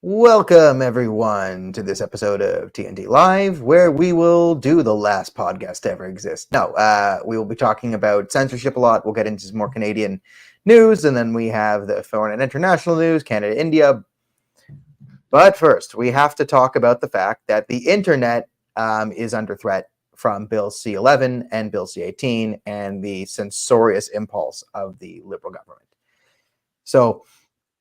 Welcome, everyone, to this episode of TNT Live, where we will do the last podcast to ever exist. No, we will be talking about censorship a lot. We'll get into some more Canadian news, and then we have the foreign and international news, Canada, India. But first, we have to talk about the fact that the internet is under threat from Bill C-11 and Bill C-18 and the censorious impulse of the Liberal government. So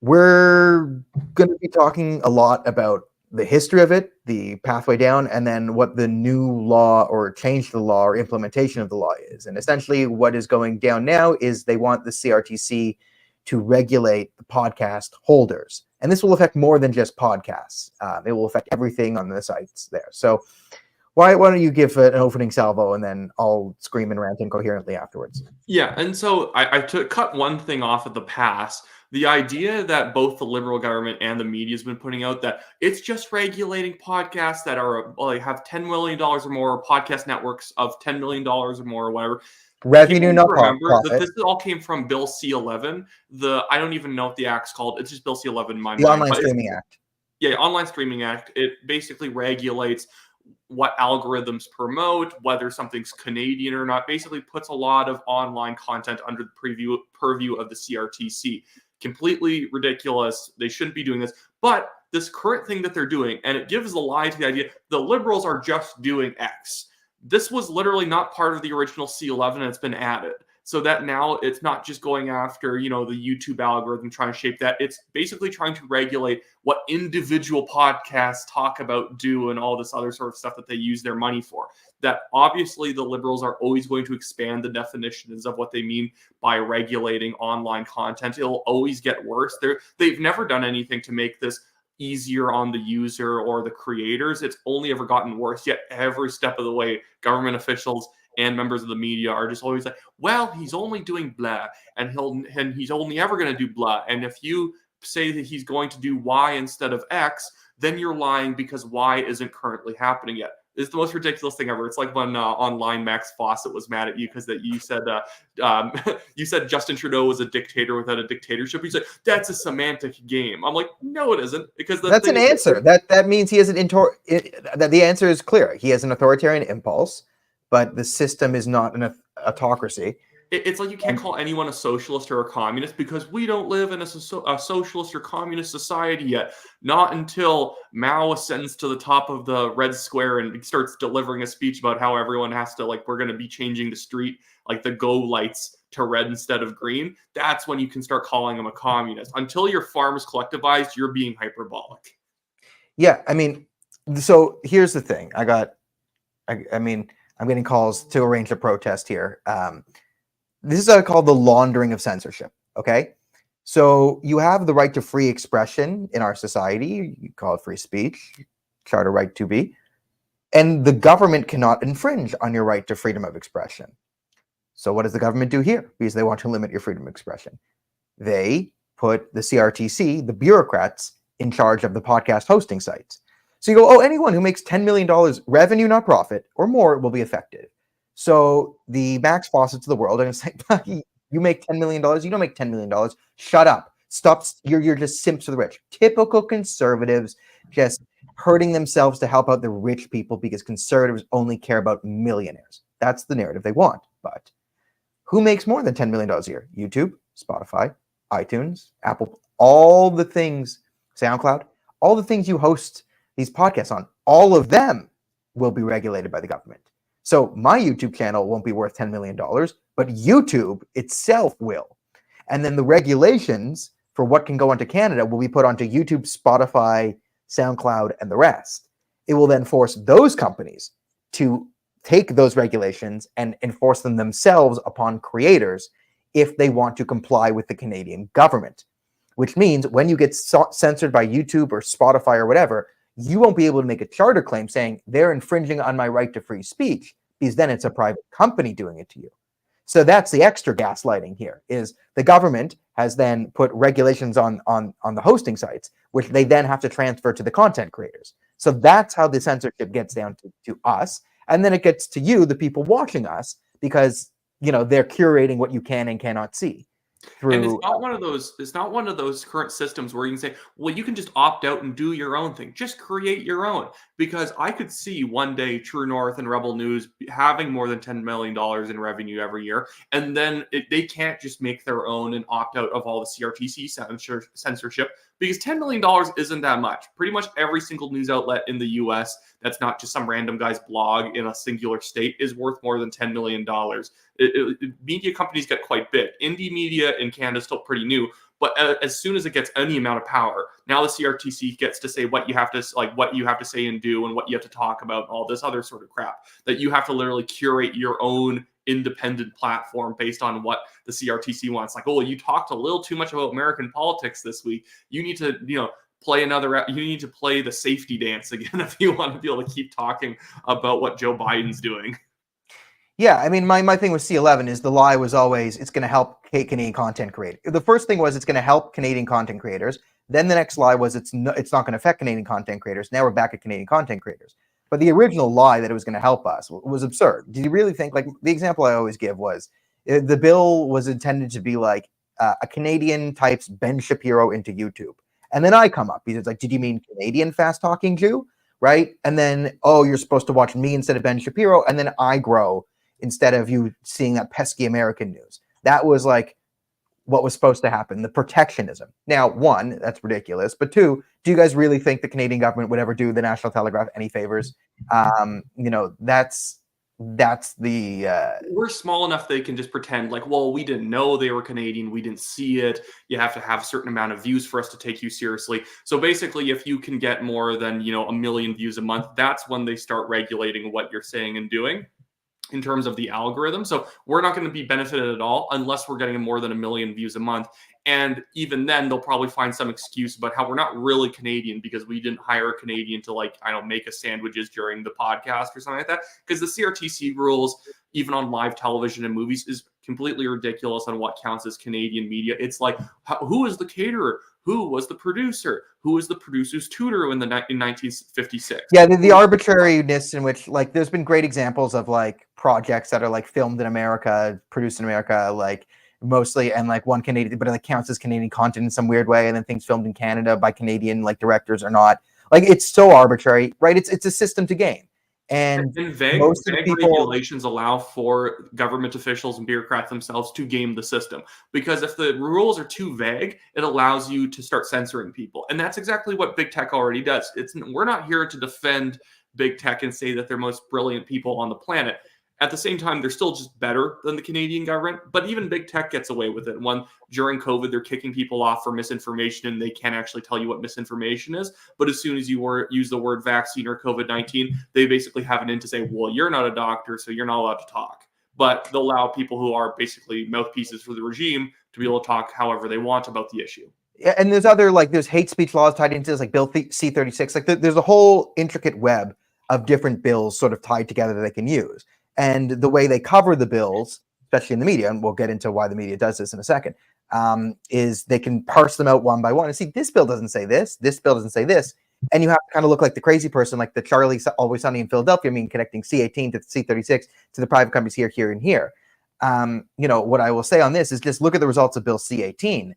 we're going to be talking a lot about the history of it, the pathway down, and then what the new law or change to the law or implementation of the law is. And essentially what is going down now is they want the CRTC to regulate the podcast holders. And this will affect more than just podcasts. It will affect everything on the sites there. So why don't you give an opening salvo, and then I'll scream and rant incoherently afterwards. Yeah, and so I cut one thing off at the pass. The idea that both the Liberal government and the media has been putting out that it's just regulating podcasts that are have $10 million or more, podcast networks of $10 million or more, or whatever. Revenue, not remember profit. that this all came from Bill C-11. I don't even know what the act's called. It's just Bill C-11 in my mind. The Online Streaming Act. Yeah, Online Streaming Act. It basically regulates what algorithms promote, whether something's Canadian or not, basically puts a lot of online content under the purview of the CRTC. Completely ridiculous. They shouldn't be doing this. But this current thing that they're doing, and it gives the lie to the idea, the Liberals are just doing X. This was literally not part of the original C-11, and it's been added. So that now it's not just going after, the YouTube algorithm trying to shape that. It's basically trying to regulate what individual podcasts talk about, do, and all this other sort of stuff that they use their money for. That obviously the Liberals are always going to expand the definitions of what they mean by regulating online content. It'll always get worse. They've never done anything to make this easier on the user or the creators. It's only ever gotten worse. Yet every step of the way, government officials and members of the media are just always like, well, he's only doing blah, and he's only ever going to do blah. And if you say that he's going to do Y instead of X, then you're lying because Y isn't currently happening yet. It's the most ridiculous thing ever. It's like when online Max Fawcett was mad at you because that you said Justin Trudeau was a dictator without a dictatorship. He's like, that's a semantic game. I'm like, no, it isn't, because that's an answer. That means he has that the answer is clear. He has an authoritarian impulse, but the system is not an autocracy. It's like you can't call anyone a socialist or a communist because we don't live in a socialist or communist society yet. Not until Mao ascends to the top of the Red Square and starts delivering a speech about how everyone has to, we're going to be changing the street, the go lights to red instead of green. That's when you can start calling him a communist. Until your farm is collectivized, you're being hyperbolic. Yeah, I mean, so here's the thing. I'm getting calls to arrange a protest here. This is called the laundering of censorship, okay? So you have the right to free expression in our society. You call it free speech, charter right to be. And the government cannot infringe on your right to freedom of expression. So what does the government do here? Because they want to limit your freedom of expression. They put the CRTC, the bureaucrats, in charge of the podcast hosting sites. So you go, anyone who makes $10 million revenue, not profit, or more will be affected. So the Max Fawcett's of the world are going to say, you make $10 million, you don't make $10 million. Shut up. Stop. You're just simps for the rich. Typical conservatives just hurting themselves to help out the rich people because conservatives only care about millionaires. That's the narrative they want. But who makes more than $10 million a year? YouTube, Spotify, iTunes, Apple, all the things, SoundCloud, all the things you host these podcasts on, all of them will be regulated by the government. So my YouTube channel won't be worth $10 million, but YouTube itself will. And then the regulations for what can go onto Canada will be put onto YouTube, Spotify, SoundCloud, and the rest. It will then force those companies to take those regulations and enforce them themselves upon creators if they want to comply with the Canadian government. Which means when you get censored by YouTube or Spotify or whatever, you won't be able to make a charter claim saying they're infringing on my right to free speech, because then it's a private company doing it to you. So that's the extra gaslighting here, is the government has then put regulations on the hosting sites, which they then have to transfer to the content creators. So that's how the censorship gets down to us. And then it gets to you, the people watching us, because they're curating what you can and cannot see. And it's through. not one of those. It's not one of those current systems where you can say, "Well, you can just opt out and do your own thing. Just create your own." Because I could see one day True North and Rebel News having more than $10 million in revenue every year, and then they can't just make their own and opt out of all the CRTC censorship because $10 million isn't that much. Pretty much every single news outlet in the U.S. that's not just some random guy's blog in a singular state is worth more than $10 million. Media companies get quite big. Indie media in Canada is still pretty new, but as soon as it gets any amount of power, now the CRTC gets to say what you have to say and do, and what you have to talk about, and all this other sort of crap. That you have to literally curate your own independent platform based on what the CRTC wants. Like, oh, you talked a little too much about American politics this week. You need to, you need to play the safety dance again if you want to be able to keep talking about what Joe Biden's doing. Yeah, I mean, my thing with C11 is the lie was always it's going to help Canadian content creators. The first thing was it's going to help Canadian content creators. Then the next lie was it's not going to affect Canadian content creators. Now we're back at Canadian content creators. But the original lie that it was going to help us was absurd. Did you really think, like, the example I always give was the bill was intended to be like a Canadian types Ben Shapiro into YouTube. And then I come up because it's like, did you mean Canadian fast talking Jew? Right? And then, oh, you're supposed to watch me instead of Ben Shapiro. And then I grow instead of you seeing that pesky American news. That was like what was supposed to happen, the protectionism. Now, one, that's ridiculous. But two, do you guys really think the Canadian government would ever do the National Telegraph any favors? That's the... We're small enough they can just pretend like, well, we didn't know they were Canadian. We didn't see it. You have to have a certain amount of views for us to take you seriously. So basically, if you can get more than, 1 million views a month, that's when they start regulating what you're saying and doing in terms of the algorithm. So we're not going to be benefited at all unless we're getting more than 1 million views a month. And even then, they'll probably find some excuse about how we're not really Canadian because we didn't hire a Canadian to make us sandwiches during the podcast or something like that. Because the CRTC rules, even on live television and movies, is completely ridiculous on what counts as Canadian media. It's like, who is the caterer? Who was the producer? Who was the producer's tutor in 1956? Yeah, the arbitrariness in which, like, there's been great examples of like projects that are like filmed in America, produced in America, like mostly, and like one Canadian, but it like counts as Canadian content in some weird way, and then things filmed in Canada by Canadian like directors are not. Like, it's so arbitrary, right? It's a system to game. And vague regulations allow for government officials and bureaucrats themselves to game the system. Because if the rules are too vague, it allows you to start censoring people. And that's exactly what big tech already does. We're not here to defend big tech and say that they're most brilliant people on the planet. At the same time, they're still just better than the Canadian government. But even big tech gets away with it. During COVID, they're kicking people off for misinformation, and they can't actually tell you what misinformation is. But as soon as you use the word vaccine or COVID-19, they basically have an in to say, well, you're not a doctor, so you're not allowed to talk. But they'll allow people who are basically mouthpieces for the regime to be able to talk however they want about the issue. And there's other, like, there's hate speech laws tied into this, like Bill C-36. Like, there's a whole intricate web of different bills sort of tied together that they can use. And the way they cover the bills, especially in the media, and we'll get into why the media does this in a second, is they can parse them out one by one and see, this bill doesn't say this bill doesn't say this. And you have to kind of look like the crazy person, like the Charlie Always Sunny in Philadelphia, connecting C-18 to C-36 to the private companies here, here, and here. What I will say on this is just look at the results of Bill C-18,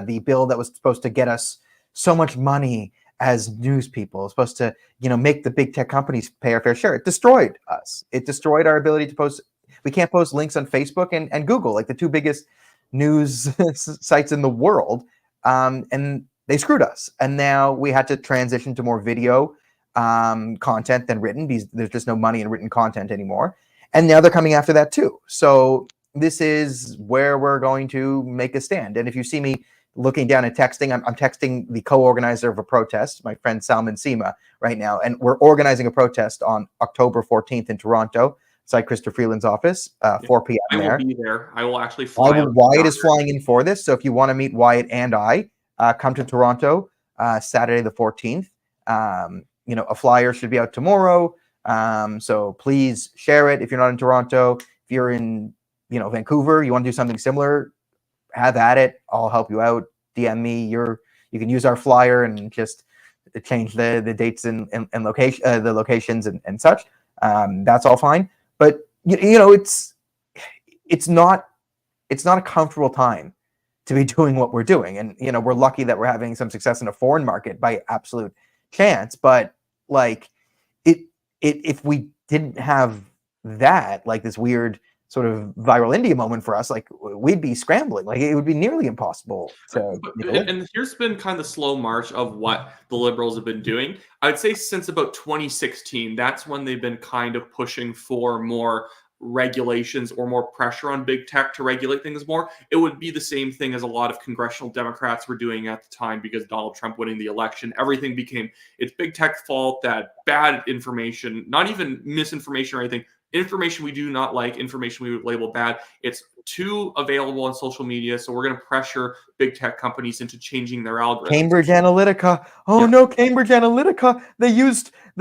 the bill that was supposed to get us so much money as news people, supposed to, make the big tech companies pay our fair share. It destroyed us. It destroyed our ability to post. We can't post links on Facebook and Google, like the two biggest news sites in the world. And they screwed us. And now we had to transition to more video content than written, because there's just no money in written content anymore. And now they're coming after that too. So this is where we're going to make a stand. And if you see me looking down and texting, I'm texting the co-organizer of a protest, my friend Salman Seema, right now. And we're organizing a protest on October 14th in Toronto, outside Christopher Freeland's office, 4 p.m. there. I will be there. I will actually fly. Wyatt is flying in for this. So if you want to meet Wyatt and I, come to Toronto Saturday the 14th. A flyer should be out tomorrow. So please share it if you're not in Toronto. If you're in, Vancouver, you want to do something similar, have at it. I'll help you out. DM me. You can use our flyer and just change the dates and location, the locations and such. That's all fine. But it's not a comfortable time to be doing what we're doing. And, we're lucky that we're having some success in a foreign market by absolute chance. But like if we didn't have that, like this weird sort of viral India moment for us, like we'd be scrambling. Like it would be nearly impossible to make a living. And here's been kind of the slow march of what the Liberals have been doing. I'd say since about 2016, that's when they've been kind of pushing for more regulations or more pressure on big tech to regulate things more. It would be the same thing as a lot of congressional Democrats were doing at the time, because Donald Trump winning the election, everything became, it's big tech's fault that bad information, not even misinformation or anything, information we do not like, information we would label bad, it's too available on social media, so we're going to pressure big tech companies into changing their algorithms. Cambridge Analytica. Oh no, Cambridge Analytica. They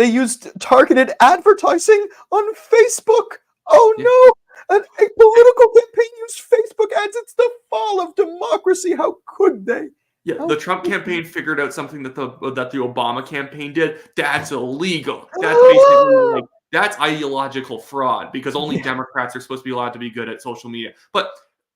used targeted advertising on Facebook. Oh no, a political campaign used Facebook ads. It's the fall of democracy. How could they? Yeah, the Trump campaign figured out something that the Obama campaign did. That's illegal. That's basically like, that's ideological fraud, because only Democrats are supposed to be allowed to be good at social media. But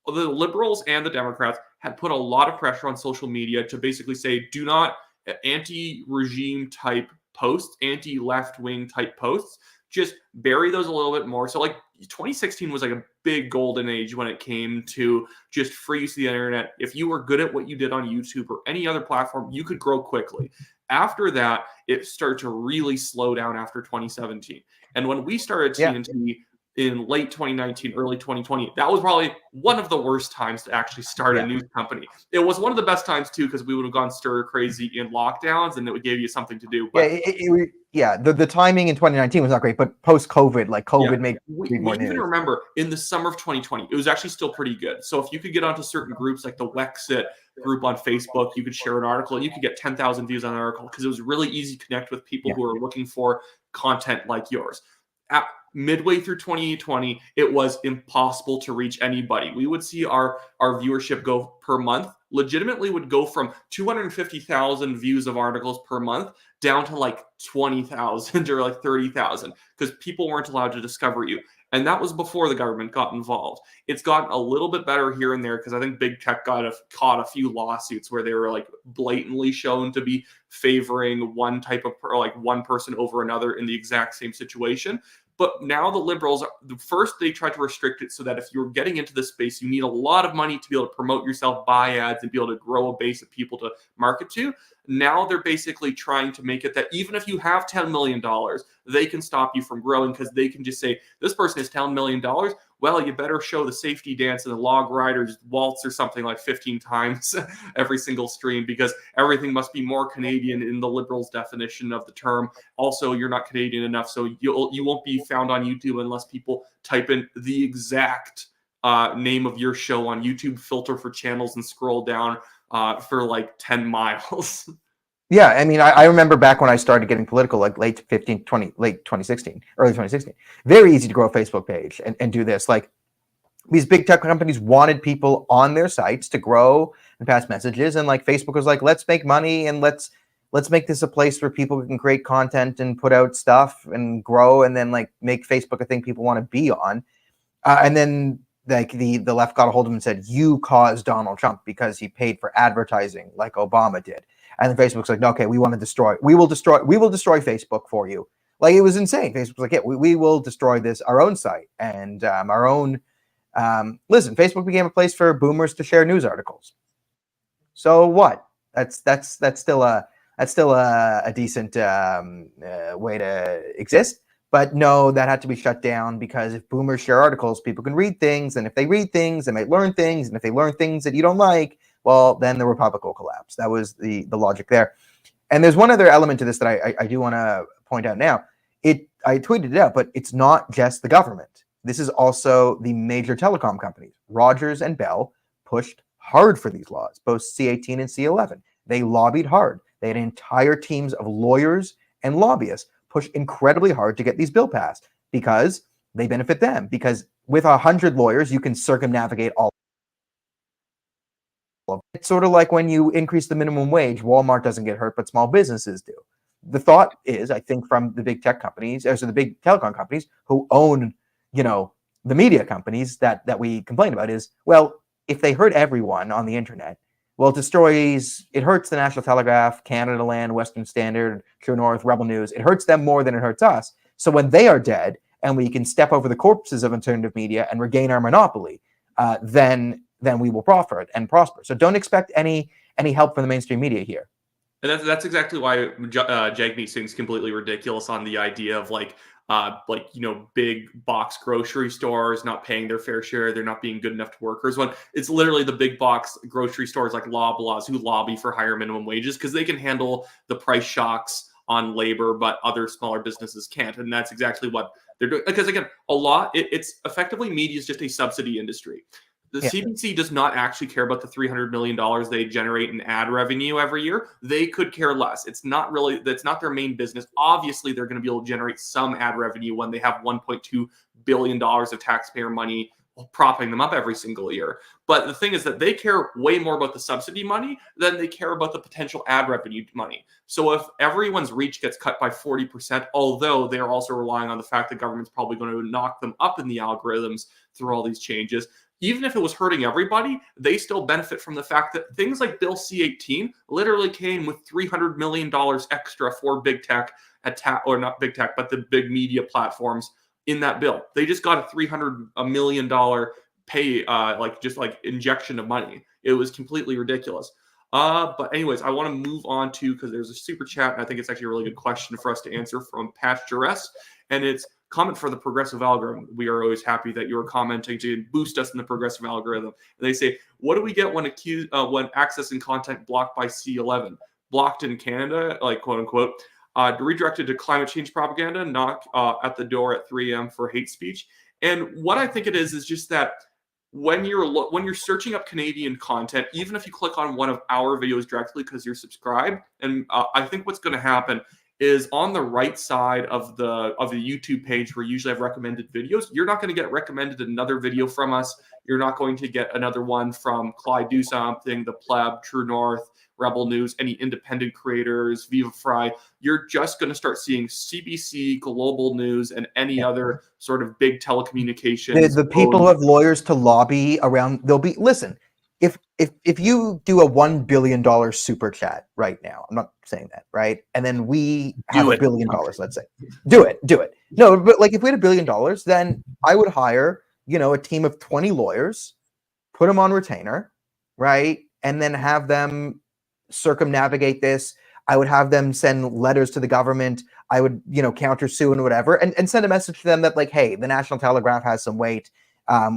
the Liberals and the Democrats had put a lot of pressure on social media to basically say, do not anti-regime type posts, anti-left-wing type posts, just bury those a little bit more. So like 2016 was like a big golden age when it came to just free use of the internet. If you were good at what you did on YouTube or any other platform, you could grow quickly. After that, it started to really slow down after 2017. And when we started TNT in late 2019, early 2020, that was probably one of the worst times to actually start a news company. It was one of the best times too, because we would have gone stir crazy in lockdowns and it would give you something to do. But the timing in 2019 was not great, but post-COVID, like COVID made we more news. even remember in the summer of 2020, it was actually still pretty good. So if you could get onto certain groups like the Wexit group on Facebook, you could share an article, you could get 10,000 views on an article, because it was really easy to connect with people who are looking for content like yours. At midway through 2020, it was impossible to reach anybody. We would see our viewership go per month, legitimately would go from 250,000 views of articles per month down to like 20,000 or like 30,000, because people weren't allowed to discover you. And that was before the government got involved. It's gotten a little bit better here and there, because I think big tech caught a few lawsuits where they were like blatantly shown to be favoring one type of one person over another in the exact same situation. But now the Liberals, first they tried to restrict it so that if you're getting into this space, you need a lot of money to be able to promote yourself, buy ads, and be able to grow a base of people to market to. Now they're basically trying to make it that even if you have $10 million, they can stop you from growing, because they can just say, this person has $10 million. Well, you better show the safety dance and the log riders waltz or something like 15 times every single stream, because everything must be more Canadian in the Liberals' definition of the term. Also, you're not Canadian enough, so you won't be found on YouTube unless people type in the exact name of your show on YouTube, filter for channels, and scroll down for like 10 miles. Yeah, I mean, I remember back when I started getting political, like late 2016, early 2016. Very easy to grow a Facebook page and do this. Like, these big tech companies wanted people on their sites to grow and pass messages, and like Facebook was like, let's make money and let's make this a place where people can create content and put out stuff and grow, and then like make Facebook a thing people want to be on. And then like the left got a hold of him and said, you caused Donald Trump because he paid for advertising like Obama did. And then Facebook's like, no, okay, we will destroy Facebook for you. Like, it was insane. Facebook's like, yeah, we will destroy our own site and our own. Listen, Facebook became a place for boomers to share news articles. So what? That's still a decent way to exist. But no, that had to be shut down, because if boomers share articles, people can read things, and if they read things, they might learn things, and if they learn things that you don't like, well, then the republic will collapse. That was the logic there. And there's one other element to this that I do want to point out now. I tweeted it out, but it's not just the government. This is also the major telecom companies. Rogers and Bell pushed hard for these laws, both C18 and C11. They lobbied hard. They had entire teams of lawyers and lobbyists push incredibly hard to get these bills passed, because they benefit them. Because with 100 lawyers, you can circumnavigate all. It's sort of like when you increase the minimum wage, Walmart doesn't get hurt, but small businesses do. The thought is, I think, from the big tech companies, or so the big telecom companies who own, the media companies that we complain about, is, well, if they hurt everyone on the internet, well, it hurts the National Telegraph, Canada Land, Western Standard, True North, Rebel News. It hurts them more than it hurts us. So when they are dead and we can step over the corpses of alternative media and regain our monopoly, then we will prosper and prosper. So don't expect any help from the mainstream media here. And that's exactly why Jagmeet Singh's completely ridiculous on the idea of big box grocery stores not paying their fair share. They're not being good enough to workers. When it's literally the big box grocery stores like Loblaws who lobby for higher minimum wages because they can handle the price shocks on labor, but other smaller businesses can't. And that's exactly what they're doing. Because again, it's effectively media is just a subsidy industry. The CBC does not actually care about the $300 million they generate in ad revenue every year. They could care less. That's not their main business. Obviously, they're going to be able to generate some ad revenue when they have $1.2 billion of taxpayer money propping them up every single year. But the thing is that they care way more about the subsidy money than they care about the potential ad revenue money. So if everyone's reach gets cut by 40%, although they're also relying on the fact that government's probably going to knock them up in the algorithms through all these changes, even if it was hurting everybody, they still benefit from the fact that things like Bill C-18 literally came with $300 million extra for big tech, or not big tech, but the big media platforms in that bill. They just got a $300 million pay, injection of money. It was completely ridiculous. But anyways, I want to move on to, because there's a super chat, and I think it's actually a really good question for us to answer from Pat Jerez, and it's comment for the progressive algorithm. We are always happy that you're commenting to boost us in the progressive algorithm. And they say, what do we get when accessing content blocked by C11? Blocked in Canada, like quote unquote, redirected to climate change propaganda, knock at the door at 3 a.m. for hate speech. And what I think it is just that when you're searching up Canadian content, even if you click on one of our videos directly because you're subscribed, and I think what's going to happen is on the right side of the YouTube page where you usually have recommended videos, you're not going to get recommended another video from us. You're not going to get another one from Clyde Do Something, The Pleb, True North, Rebel News, any independent creators, Viva Fry. You're just going to start seeing CBC, Global News, and any other sort of big telecommunications. The people who have lawyers to lobby around, listen, if you do a $1 billion super chat right now, I'm not saying that, right? And then we have $1 billion, let's say. Do it. No, but like if we had $1 billion, then I would hire, a team of 20 lawyers, put them on retainer, right? And then have them circumnavigate this. I would have them send letters to the government. I would, countersue and whatever, and send a message to them that like, hey, the National Telegraph has some weight.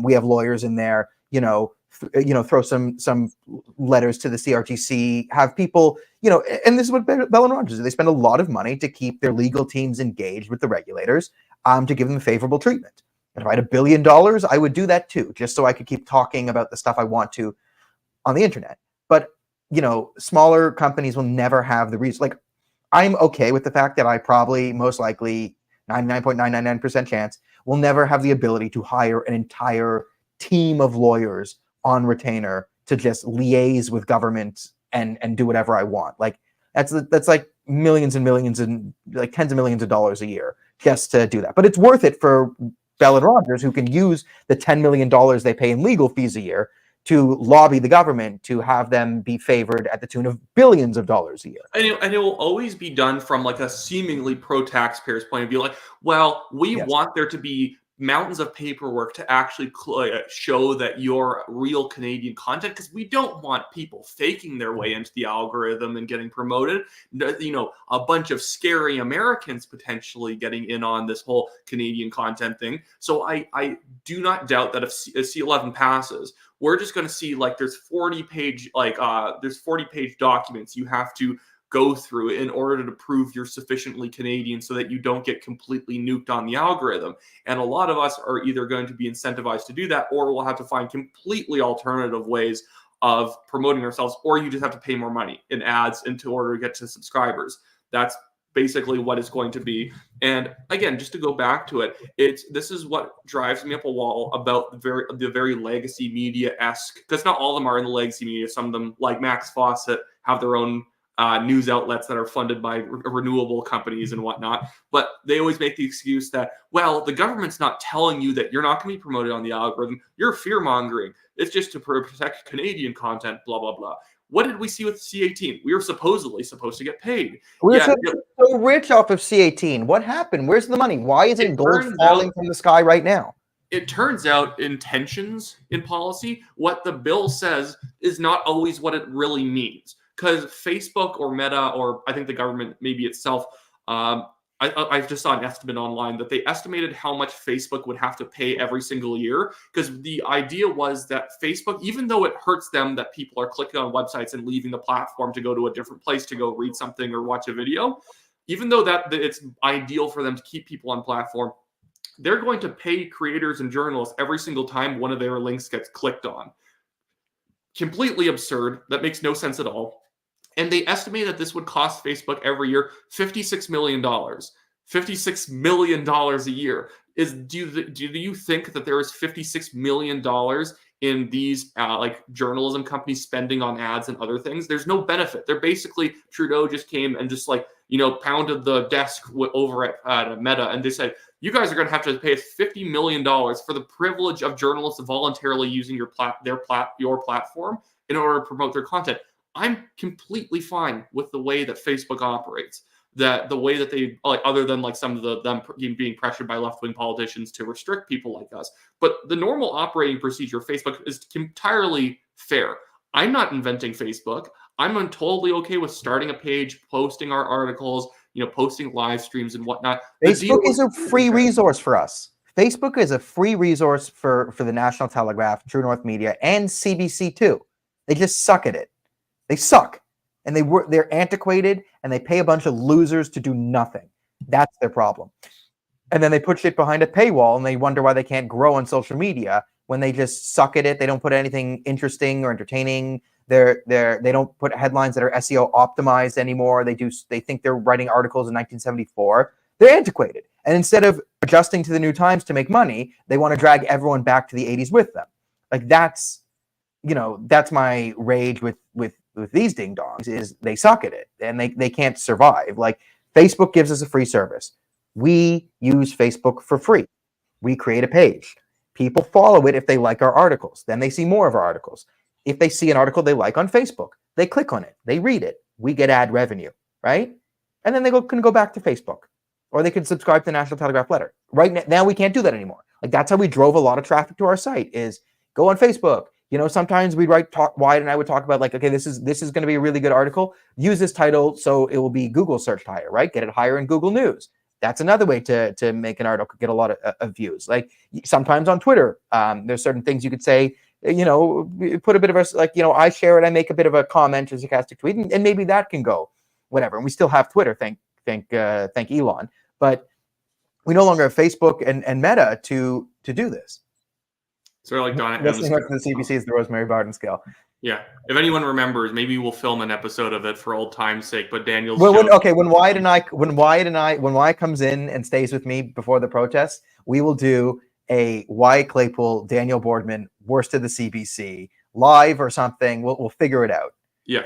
We have lawyers in there, throw some letters to the CRTC, have people, and this is what Bell and Rogers do. They spend a lot of money to keep their legal teams engaged with the regulators, to give them favorable treatment. And if I had $1 billion, I would do that too, just so I could keep talking about the stuff I want to on the internet. But, smaller companies will never have the reason. Like, I'm okay with the fact that I probably, most likely, 99.999% chance, will never have the ability to hire an entire team of lawyers on retainer to just liaise with government and do whatever I want. Like that's like millions and millions and like tens of millions of dollars a year just to do that. But it's worth it for Bell and Rogers, who can use the $10 million they pay in legal fees a year to lobby the government to have them be favored at the tune of billions of dollars a year. And it will always be done from like a seemingly pro-taxpayers point of view. Like, well, we want there to be mountains of paperwork to actually show that you're real Canadian content, because we don't want people faking their way into the algorithm and getting promoted. A bunch of scary Americans potentially getting in on this whole Canadian content thing. So I do not doubt that if C11 passes, we're just going to see like there's 40-page documents you have to go through in order to prove you're sufficiently Canadian so that you don't get completely nuked on the algorithm. And a lot of us are either going to be incentivized to do that, or we'll have to find completely alternative ways of promoting ourselves, or you just have to pay more money in ads in order to get to subscribers. That's basically what it's going to be. And again, just to go back to it, this is what drives me up a wall about the very legacy media-esque, because not all of them are in the legacy media. Some of them, like Max Fawcett, have their own news outlets that are funded by renewable companies and whatnot. But they always make the excuse that, well, the government's not telling you that you're not going to be promoted on the algorithm. You're fear mongering. It's just to protect Canadian content, blah, blah, blah. What did we see with C18? We were supposedly supposed to get paid. We're so rich off of C18. What happened? Where's the money? Why isn't gold falling from the sky right now? It turns out intentions in policy, what the bill says is not always what it really means. Because Facebook or Meta, or I think the government maybe itself, I just saw an estimate online that they estimated how much Facebook would have to pay every single year. Because the idea was that Facebook, even though it hurts them that people are clicking on websites and leaving the platform to go to a different place to go read something or watch a video, even though that it's ideal for them to keep people on platform, they're going to pay creators and journalists every single time one of their links gets clicked on. Completely absurd. That makes no sense at all. And they estimate that this would cost Facebook every year $56 million. $56 million a year. Do you think that there is $56 million in these like journalism companies spending on ads and other things? There's no benefit. They're basically, Trudeau just came and just like, pounded the desk over at Meta, and they said, you guys are going to have to pay us $50 million for the privilege of journalists voluntarily using your platform in order to promote their content. I'm completely fine with the way that Facebook operates. That the way that they, like, other than like some of them being pressured by left-wing politicians to restrict people like us. But the normal operating procedure of Facebook is entirely fair. I'm not inventing Facebook. I'm totally okay with starting a page, posting our articles, posting live streams and whatnot. Facebook is a free resource for us. Facebook is a free resource for the National Telegraph, True North Media, and CBC too. They just suck at it. They suck. And they're antiquated, and they pay a bunch of losers to do nothing. That's their problem. And then they put shit behind a paywall, and they wonder why they can't grow on social media when they just suck at it. They don't put anything interesting or entertaining. They don't put headlines that are SEO optimized anymore. They think they're writing articles in 1974. They're antiquated. And instead of adjusting to the new times to make money, they want to drag everyone back to the 80s with them. Like that's my rage with these ding dongs, is they suck at it and they can't survive. Like, Facebook gives us a free service. We use Facebook for free. We create a page. People follow it if they like our articles. Then they see more of our articles. If they see an article they like on Facebook, they click on it. They read it. We get ad revenue, right? And then they can go back to Facebook, or they can subscribe to the National Telegraph letter. Right now we can't do that anymore. Like, that's how we drove a lot of traffic to our site, is go on Facebook. Sometimes we'd Wyatt and I would talk about, like, okay, this is going to be a really good article. Use this title so it will be Google searched higher, right? Get it higher in Google News. That's another way to make an article get a lot of views. Like, sometimes on Twitter, there's certain things you could say, put a bit of I share it, I make a bit of a comment, a sarcastic tweet, and maybe that can go whatever. And we still have Twitter, thank Elon. But we no longer have Facebook and Meta to do this. Sort of like Donna. Listening to the CBC is the Rosemary Barton scale. Yeah, if anyone remembers, maybe we'll film an episode of it for old time's sake. But Daniel's when Wyatt comes in and stays with me before the protests, we will do a Wyatt Claypool, Daniel Bordman, worst of the CBC live or something. We'll figure it out. Yeah.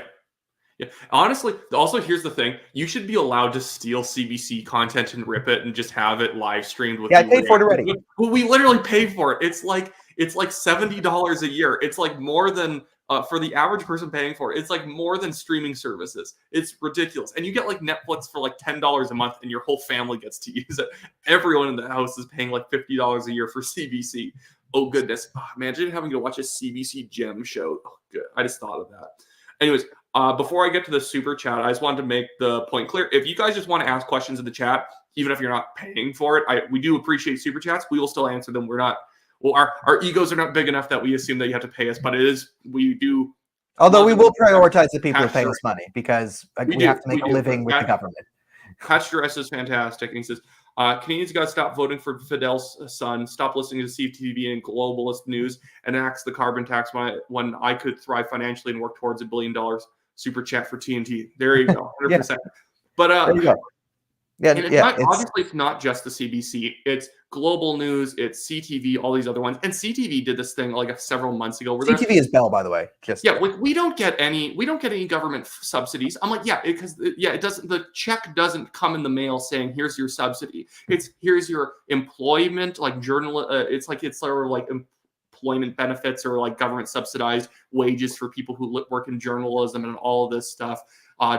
Honestly, also, here's the thing: you should be allowed to steal CBC content and rip it and just have it live streamed with. I paid for it already. We literally pay for it. It's like $70 a year. It's like more than for the average person paying for it. It's like more than streaming services. It's ridiculous. And you get like Netflix for like $10 a month, and your whole family gets to use it. Everyone in the house is paying like $50 a year for CBC. Oh goodness! Imagine having to watch a CBC gem show. Oh, good. I just thought of that. Anyways. Before I get to the super chat, I just wanted to make the point clear. If you guys just want to ask questions in the chat, even if you're not paying for it, we do appreciate super chats. We will still answer them. Our egos are not big enough that we assume that you have to pay us, but we do. Although we will prioritize the people who pay us money, because we have to make a living with the government. Pastor S is fantastic. And he says, Canadians got to stop voting for Fidel's son, stop listening to CTV and globalist news, and axe the carbon tax when I could thrive financially and work towards $1 billion. Super chat for TNT. There you go. 100%. Yeah. But there you go. Yeah, And it's yeah, not, obviously, it's not just the CBC. It's Global News, it's CTV, all these other ones. And CTV did this thing like several months ago where they're, CTV is Bell, by the way. Just yeah, we don't get any government subsidies. I'm like, yeah, because it doesn't, the check doesn't come in the mail saying here's your subsidy. It's here's your employment, like it's sort of like employment benefits or like government subsidized wages for people who work in journalism and all of this stuff.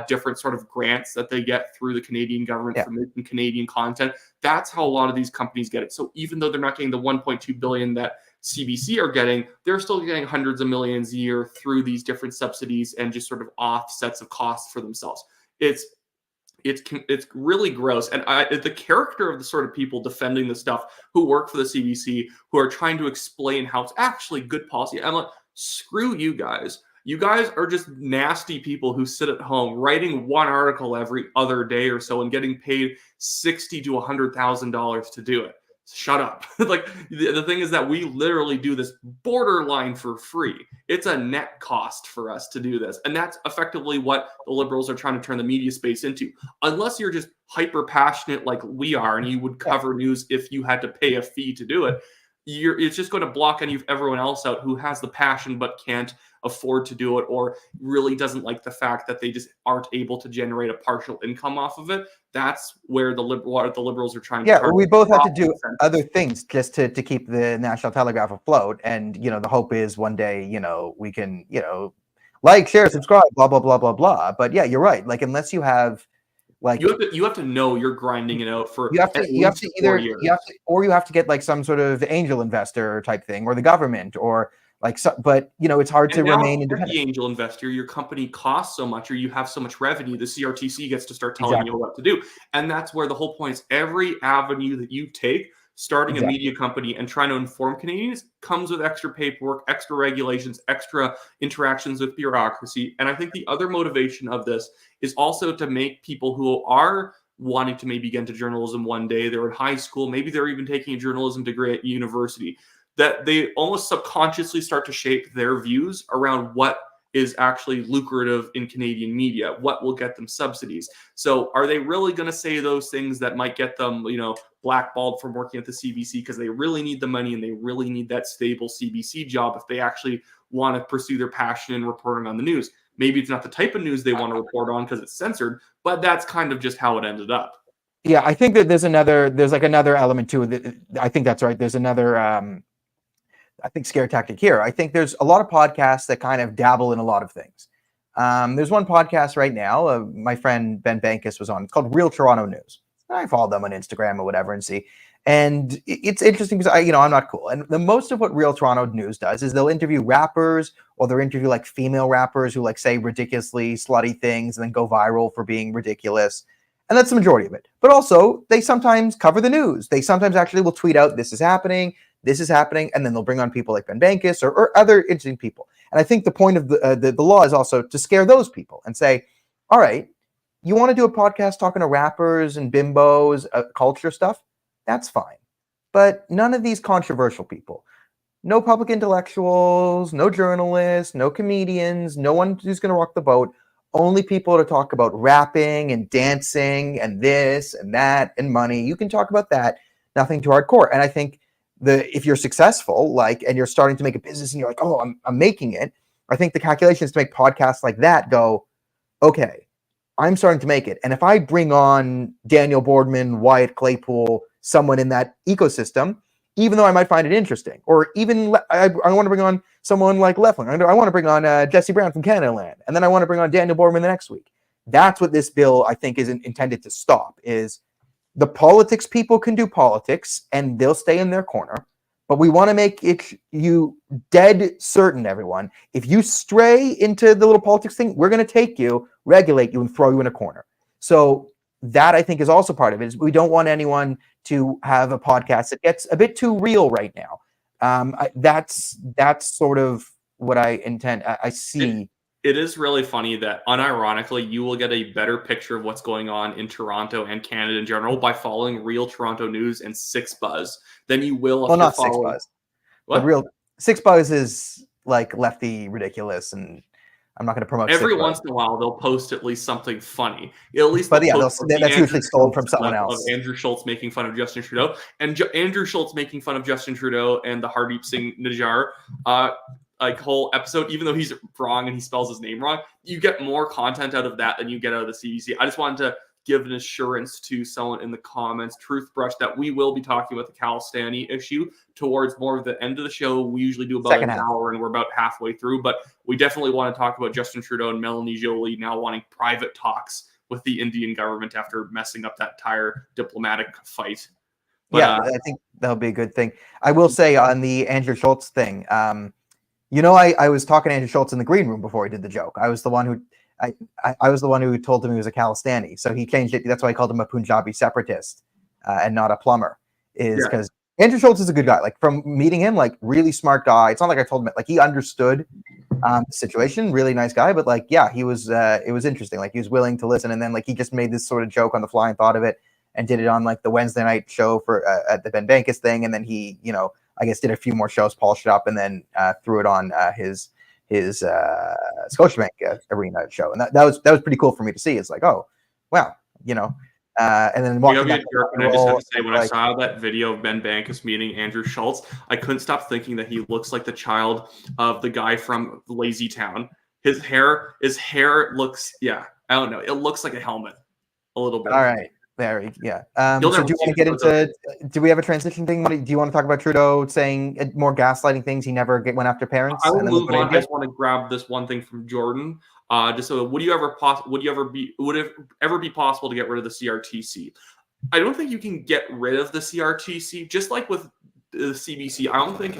Different sort of grants that they get through the Canadian government for making Canadian content. That's how a lot of these companies get it. So even though they're not getting the 1.2 billion that CBC are getting, they're still getting hundreds of millions a year through these different subsidies and just sort of offsets of costs for themselves. It's really gross. And the character of the sort of people defending the stuff who work for the CBC, who are trying to explain how it's actually good policy, I'm like, screw you guys. You guys are just nasty people who sit at home writing one article every other day or so and getting paid $60,000 to $100,000 to do it. Shut up. Like the thing is that we literally do this borderline for free. It's a net cost for us to do this. And that's effectively what the Liberals are trying to turn the media space into. Unless you're just hyper passionate like we are and you would cover news if you had to pay a fee to do it, it's just going to block everyone else out who has the passion but can't afford to do it or really doesn't like the fact that they just aren't able to generate a partial income off of it. That's where the Liberals are trying to target. We both have to do other things just to keep the National Telegraph afloat. And, the hope is one day, we can, like, share, subscribe, blah, blah, blah, blah, blah. But yeah, you're right. Like, unless you have, like, you have to know you're grinding it out for you have to get like some sort of angel investor type thing, or the government, or like, but it's hard to remain independent. The angel investor, your company costs so much, or you have so much revenue, the CRTC gets to start telling you what to do, and that's where the whole point is. Every avenue that you take, starting a media company and trying to inform Canadians, comes with extra paperwork, extra regulations, extra interactions with bureaucracy. And I think the other motivation of this is also to make people who are wanting to maybe get into journalism one day, they're in high school, maybe they're even taking a journalism degree at university, that they almost subconsciously start to shape their views around what is actually lucrative in Canadian media, what will get them subsidies. So are they really going to say those things that might get them, blackballed from working at the CBC because they really need the money and they really need that stable CBC job if they actually want to pursue their passion in reporting on the news? Maybe it's not the type of news they want to report on because it's censored, but that's kind of just how it ended up. Yeah, I think that there's another element to it. I think that's right. There's another, I think, scare tactic here. I think there's a lot of podcasts that kind of dabble in a lot of things. There's one podcast right now, my friend Ben Bankus was on. It's called Real Toronto News. I follow them on Instagram or whatever and see. And it's interesting because I'm not cool. And the most of what Real Toronto News does is they'll interview rappers, or they'll interview like female rappers who like say ridiculously slutty things and then go viral for being ridiculous. And that's the majority of it. But also, they sometimes cover the news. They sometimes actually will tweet out, this is happening, and then they'll bring on people like Ben Bankus or other interesting people. And I think the point of the law is also to scare those people and say, all right, you want to do a podcast talking to rappers and bimbos, culture stuff? That's fine. But none of these controversial people, no public intellectuals, no journalists, no comedians, no one who's going to rock the boat, only people to talk about rapping and dancing and this and that and money. You can talk about that, nothing too hardcore. And I think if you're successful, and you're starting to make a business and you're like, oh, I'm making it, I think the calculation is to make podcasts like that go, okay, I'm starting to make it. And if I bring on Daniel Bordman, Wyatt, Claypool, someone in that ecosystem, even though I might find it interesting, or even I want to bring on someone like Leffling. I want to bring on Jesse Brown from Canada Land, and then I want to bring on Daniel Bordman the next week. That's what this bill, I think, is intended to stop, is the politics people can do politics, and they'll stay in their corner. But we want to make it you dead certain, everyone. If you stray into the little politics thing, we're going to take you, regulate you, and throw you in a corner. So that, I think, is also part of it. Is we don't want anyone to have a podcast that gets a bit too real right now. That's sort of what I intend. I see. It is really funny that, unironically, you will get a better picture of what's going on in Toronto and Canada in general by following Real Toronto News and Six Buzz than you will if well, you're not following... Six Buzz. What? The Real Six Buzz is like lefty ridiculous, and I'm not going to promote. Every Sick once in a while, they'll post at least something funny. At least, but they'll yeah, post the that's Andrew usually stolen Schultz from someone clip else. of Andrew Schultz making fun of Justin Trudeau, and Andrew Schultz making fun of Justin Trudeau and the Hardeep Singh Nijjar like whole episode. Even though he's wrong and he spells his name wrong, you get more content out of that than you get out of the CBC. I just wanted to give an assurance to someone in the comments, Truthbrush, that we will be talking about the Calistani issue towards more of the end of the show. We usually do about an hour, and we're about halfway through, but we definitely want to talk about Justin Trudeau and Melanie Joly now wanting private talks with the Indian government after messing up that entire diplomatic fight. But, yeah, I think that'll be a good thing. I will say on the Andrew Schultz thing, you know, I was talking to Andrew Schultz in the green room before he did the joke. I was the one who I was the one who told him he was a Calistani, so he changed it. That's why I called him a Punjabi separatist and not a plumber. Is because Andrew Schultz is a good guy. Like from meeting him, like really smart guy. It's not like I told him like he understood the situation. Really nice guy, but like yeah, he was. It was interesting. Like he was willing to listen, and then like he just made this sort of joke on the fly and thought of it and did it on like the Wednesday night show for at the Ben Bankus thing, and then he, you know, I guess did a few more shows, polished it up, and then threw it on his Scotiabank arena show, and that was pretty cool for me to see. It's like, oh wow, you know, and then watching that. And I just have to say, when I saw that video of Ben Bankus meeting Andrew Schultz, I couldn't stop thinking that he looks like the child of the guy from Lazy Town. His hair looks, I don't know, it looks like a helmet a little bit. All right. There, yeah. So do you want to get into? Do we have a transition thing? Do you want to talk about Trudeau saying more gaslighting things? He never went after parents. I will move on. I just want to grab this one thing from Jordan. Just so, would it ever be possible to get rid of the CRTC? I don't think you can get rid of the CRTC. Just like with the CBC, I don't think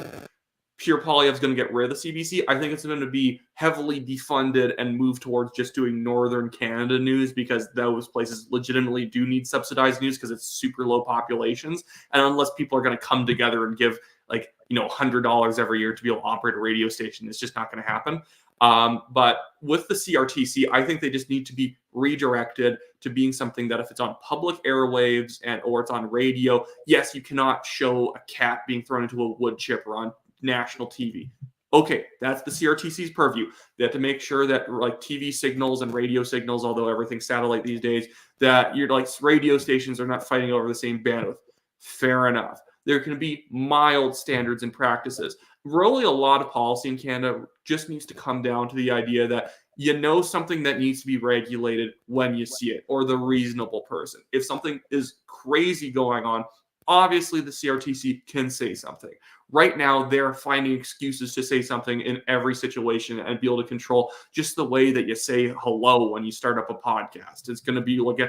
Pierre Poilievre's going to get rid of the CBC. I think it's going to be heavily defunded and move towards just doing Northern Canada news, because those places legitimately do need subsidized news because it's super low populations. And unless people are going to come together and give like, you know, $100 every year to be able to operate a radio station, it's just not going to happen. But with the CRTC, I think they just need to be redirected to being something that if it's on public airwaves or it's on radio, yes, you cannot show a cat being thrown into a wood chipper on national TV. Okay, that's the CRTC's purview. They have to make sure that like TV signals and radio signals, although everything's satellite these days, that you're like radio stations are not fighting over the same bandwidth. Fair enough. There can be mild standards and practices. Really, a lot of policy in Canada just needs to come down to the idea that you know something that needs to be regulated when you see it, or the reasonable person. If something is crazy going on, obviously the CRTC can say something. Right now, they're finding excuses to say something in every situation and be able to control just the way that you say hello when you start up a podcast. It's going to be like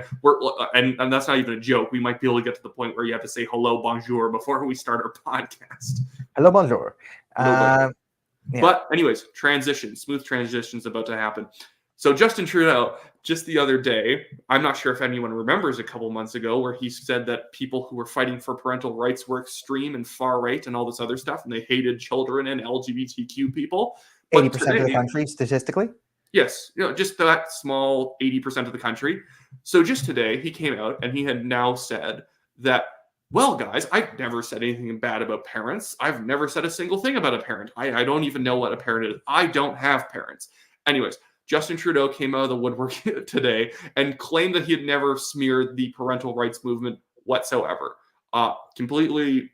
and that's not even a joke. We might be able to get to the point where you have to say hello, bonjour before we start our podcast. Hello, bonjour. Yeah. But anyways, smooth transitions about to happen. So Justin Trudeau, just the other day, I'm not sure if anyone remembers a couple months ago, where he said that people who were fighting for parental rights were extreme and far right and all this other stuff, and they hated children and LGBTQ people. 80% of the country, statistically? Yes, you know, just that small 80% of the country. So just today, he came out and he had now said that, well, guys, I've never said anything bad about parents. I've never said a single thing about a parent. I don't even know what a parent is. I don't have parents. Anyways, Justin Trudeau came out of the woodwork today and claimed that he had never smeared the parental rights movement whatsoever. Completely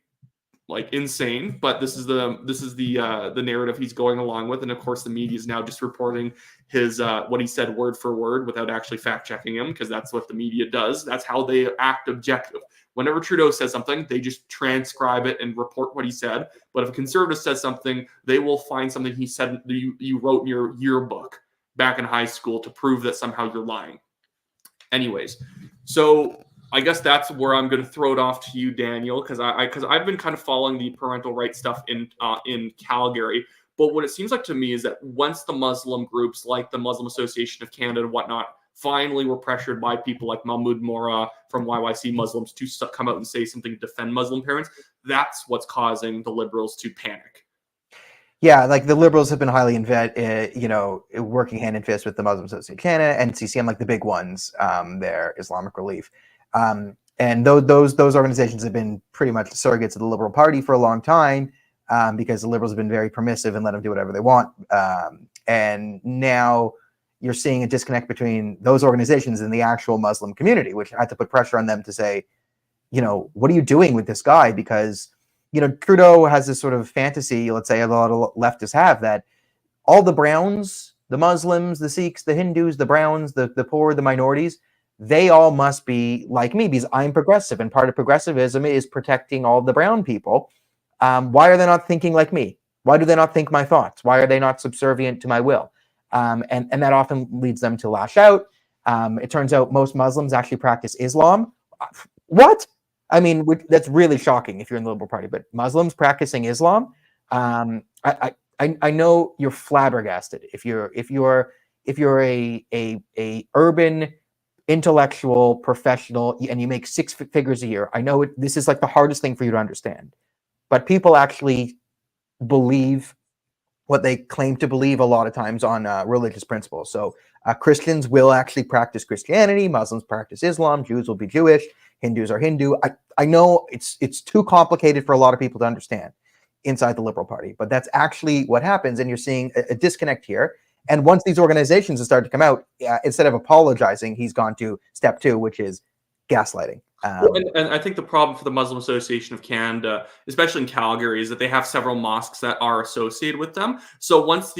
like insane, but this is the narrative he's going along with, and of course the media is now just reporting his what he said word for word without actually fact checking him, because that's what the media does. That's how they act objective. Whenever Trudeau says something, they just transcribe it and report what he said. But if a conservative says something, they will find something he said you wrote in your yearbook back in high school to prove that somehow you're lying. Anyways, so I guess that's where I'm going to throw it off to you, Daniel, because I've been kind of following the parental rights stuff in Calgary. But what it seems like to me is that once the Muslim groups like the Muslim Association of Canada and whatnot finally were pressured by people like Mahmoud Mora from YYC Muslims to come out and say something to defend Muslim parents, that's what's causing the Liberals to panic. Yeah, like the Liberals have been highly working hand in fist with the Muslim Association of Canada, NCCM, like the big ones there, Islamic Relief. And those organizations have been pretty much surrogates of the Liberal Party for a long time, because the Liberals have been very permissive and let them do whatever they want. and now you're seeing a disconnect between those organizations and the actual Muslim community, which had to put pressure on them to say, what are you doing with this guy? Because, Trudeau has this sort of fantasy, let's say a lot of leftists have, that all the Browns, the Muslims, the Sikhs, the Hindus, the Browns, the poor, the minorities, they all must be like me because I'm progressive. And part of progressivism is protecting all the brown people. Why are they not thinking like me? Why do they not think my thoughts? Why are they not subservient to my will? And that often leads them to lash out. It turns out most Muslims actually practice Islam. What? I mean, that's really shocking if you're in the Liberal Party, but Muslims practicing Islam, I know you're flabbergasted if you're a urban intellectual professional and you make six figures a year. I know this is like the hardest thing for you to understand, but people actually believe what they claim to believe a lot of times on religious principles. So Christians will actually practice Christianity, Muslims practice Islam, Jews will be Jewish, Hindus are Hindu. I know it's too complicated for a lot of people to understand inside the Liberal Party, but that's actually what happens, and you're seeing a disconnect here. And once these organizations have started to come out, instead of apologizing, he's gone to step two, which is gaslighting. And I think the problem for the Muslim Association of Canada, especially in Calgary, is that they have several mosques that are associated with them. So once